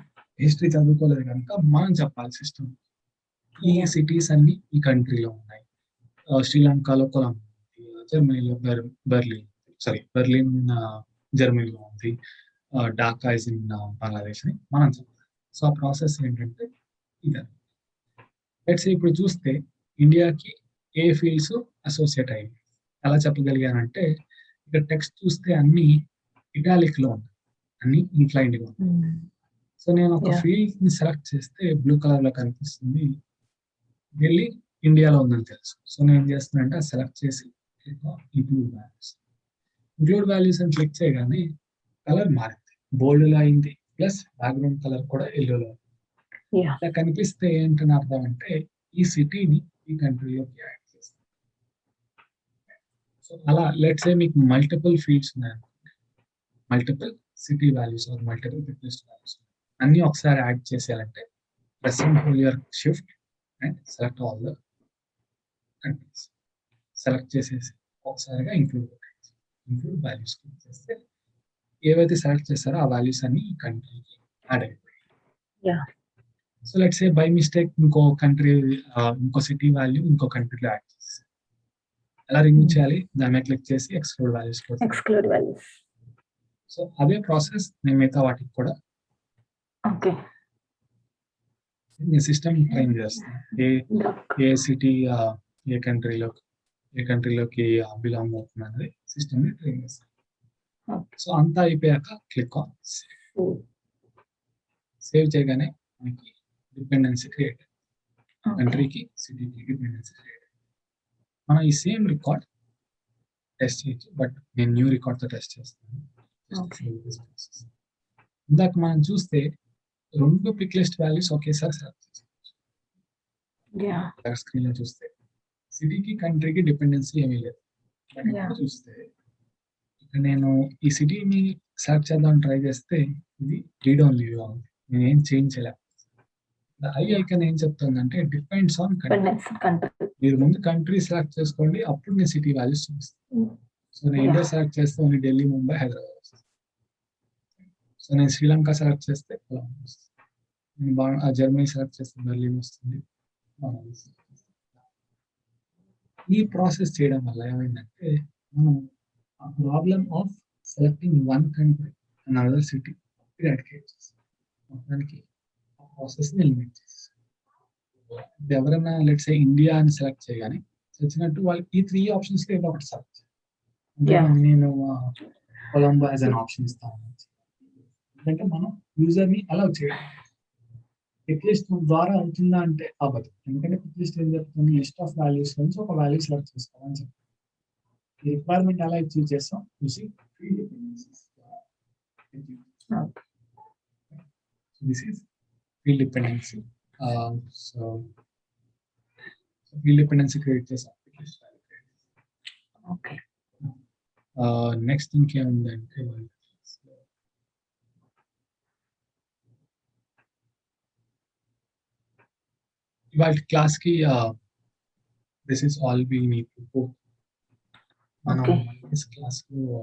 హిస్టరీ చదువుకోలేదు కనుక మనం చెప్పాలి సిస్టమ్ ఈ Yeah. సిటీస్ అన్ని ఈ కంట్రీలో ఉన్నాయి. శ్రీలంకలో కొలంబో ఉంది, జర్మనీలో బెర్లిన్ జర్మనీలో ఉంది, ఢాకా ఇస్ ఇన్ బంగ్లాదేశ్ అని మనం చెప్పాలి. సో ఆ ప్రాసెస్ ఏంటంటే ఇదే. లెట్స్ ఇప్పుడు చూస్తే ఇండియాకి ఏ ఫీల్డ్స్ అసోసియేట్ అయ్యాయి ఎలా చెప్పగలిగానంటే ఇక్కడ టెక్స్ట్ చూస్తే అన్ని ఇటాలిక్ లో ఉన్నాయి, అన్ని ఇంక్లైన్డ్ గా ఉన్నాయి. Mm. సో నేను ఒక Yeah. ఫీల్డ్ ని సెలెక్ట్ చేస్తే బ్లూ కలర్ లో కనిపిస్తుంది, ఢిల్లీ ఇండియాలో ఉందని తెలుసు. సో నేను ఏం చేస్తున్నానంటే అది సెలెక్ట్ చేసి ఇంక్లూడ్ వాల్యూస్ అని క్లిక్ చేయగానే కలర్ మారింది, బోల్డ్ లో అయింది, ప్లస్ బ్యాక్గ్రౌండ్ కలర్ కూడా ఎల్లోలో. Yeah. ఇలా కనిపిస్తే ఏంటని అర్థం అంటే ఈ సిటీని ఈ కంట్రీలోకి యాడ్ చేస్తాం. సో అలా లెట్స్ సే మీకు మల్టిపుల్ ఫీల్డ్స్ ఉన్నాయి, multiple city values or multiple request values అన్ని ఒకసారి యాడ్ చేసేయాలంటే press and hold your shift and select all the countries. Select చేసేసి ఒకసారిగా ఇంక్లూడ్ వాల్యూస్ క్లిక్ చేస్తే ఏవైతే సెలెక్ట్ చేస్తారో ఆ వాల్యూస్ అన్ని ఈ కంట్రీకి యాడ్ అయిపోయాయి. Yeah. So let's say by mistake ఇంకో కంట్రీ ఇంకో సిటీ వాల్యూ ఇంకో కంట్రీలో యాడ్ చేస్తారు. ఎలా రిమూవ్ చేయాలి, దాని మీద క్లిక్ చేసి ఎక్స్క్లూడ్ వాల్యూస్ కూడా. Exclude values. సో అదే ప్రాసెస్ నేను మిగతా వాటికి కూడా Okay. నేను సిస్టమ్ ట్రైన్ చేస్తాను. ఏ సిటీ ఏ కంట్రీలోకి బిలాంగ్ అవుతుంది అనేది సిస్టమ్ ని ట్రైన్ చేస్తాను. Okay. సో అంతా అయిపోయాక క్లిక్ ఆన్ Mm. సేవ్ చేయగానే మనకి డిపెండెన్సీ క్రియేట్, Okay. కంట్రీకి సిటీకి డిపెండెన్సీ క్రియేట్. మనం ఈ సేమ్ రికార్డ్ టెస్ట్ చేయొచ్చు, బట్ నేను న్యూ రికార్డ్ తో టెస్ట్ చేస్తాను. Okay. ఇందాక మనం చూస్తే 2 పిక్ లిస్ట్ వాల్యూస్ ఒకేసారి సెలెక్ట్ చేసుకోవచ్చు. Yeah. స్క్రీన్ లో చూస్తే సిటీకి కంట్రీకి డిపెండెన్సీ ఏమీ లేదు. But Yeah. ఇక్కడ చూస్తే ఇక్కడ నేను ఈ సిటీని సెలెక్ట్ చేద్దాం ట్రై చేస్తే ఇది రీడ్ ఓన్లీ గా ఉంది, నేను ఏం చేంజ్ చేయలేను. ఐ ఐకాన్ ఏం చెప్తుందంటే depends on country. Dependence on country. మీరు ముందు కంట్రీ సెలెక్ట్ చేసుకోండి, అప్పుడు నేను సిటీ వాల్యూస్ చూపిస్తాను. Mm. సో నేను ఇండియా సెలెక్ట్ చేస్తే ఓన్లీ ఢిల్లీ, ముంబై, హైదరాబాద్ వస్తుంది. సో నేను శ్రీలంక సెలెక్ట్ చేస్తే కొలంబో వస్తుంది. నేను జర్మనీ సెలెక్ట్ చేస్తే బెర్లిన్ వస్తుంది. ఈ ప్రాసెస్ చేయడం వల్ల ఏమైందంటే మనం ఆ problem of selecting one country and other city eradicate చేస్తాం. మొత్తానికి ఆ ప్రాసెస్ ని ఎలిమినేట్ చేస్తాం. ఎవరైనా లెట్స్ సే ఇండియా అని సెలెక్ట్ చేయగానే వచ్చినట్టు వాళ్ళు ఈ 3 ఆప్షన్స్ లో ఏదో ఒకటి సెలెక్ట్ చేయాలి. అంటే Yeah. నేను కొలంబో యాజ్ అన్ ఆప్షన్ ఇస్తాను. ఎందుకంటే మనం యూజర్ ని అలౌ చేయాలి. పిక్ లిస్ట్ ద్వారా అవుతుందా అంటే అవ్వదు, ఎందుకంటే పిక్ లిస్ట్ ఏం చెప్తుంది, లిస్ట్ ఆఫ్ వాల్యూస్ నుంచి ఒక వాల్యూ సెలెక్ట్ చేసుకోవాలని చెప్తుంది. ఈ రిక్వైర్మెంట్ ఎలా అచీవ్ చేస్తాం using field dependencies. Okay. This is field dependency. So field dependency create చేసాం, పిక్ లిస్ట్ వాల్యూ క్రియేట్ చేసాం. Okay. నెక్స్ట్ ఇంకేముందంటే ఇవాళ క్లాస్ కి this is all we need to go. మనం Okay. క్లాస్ లో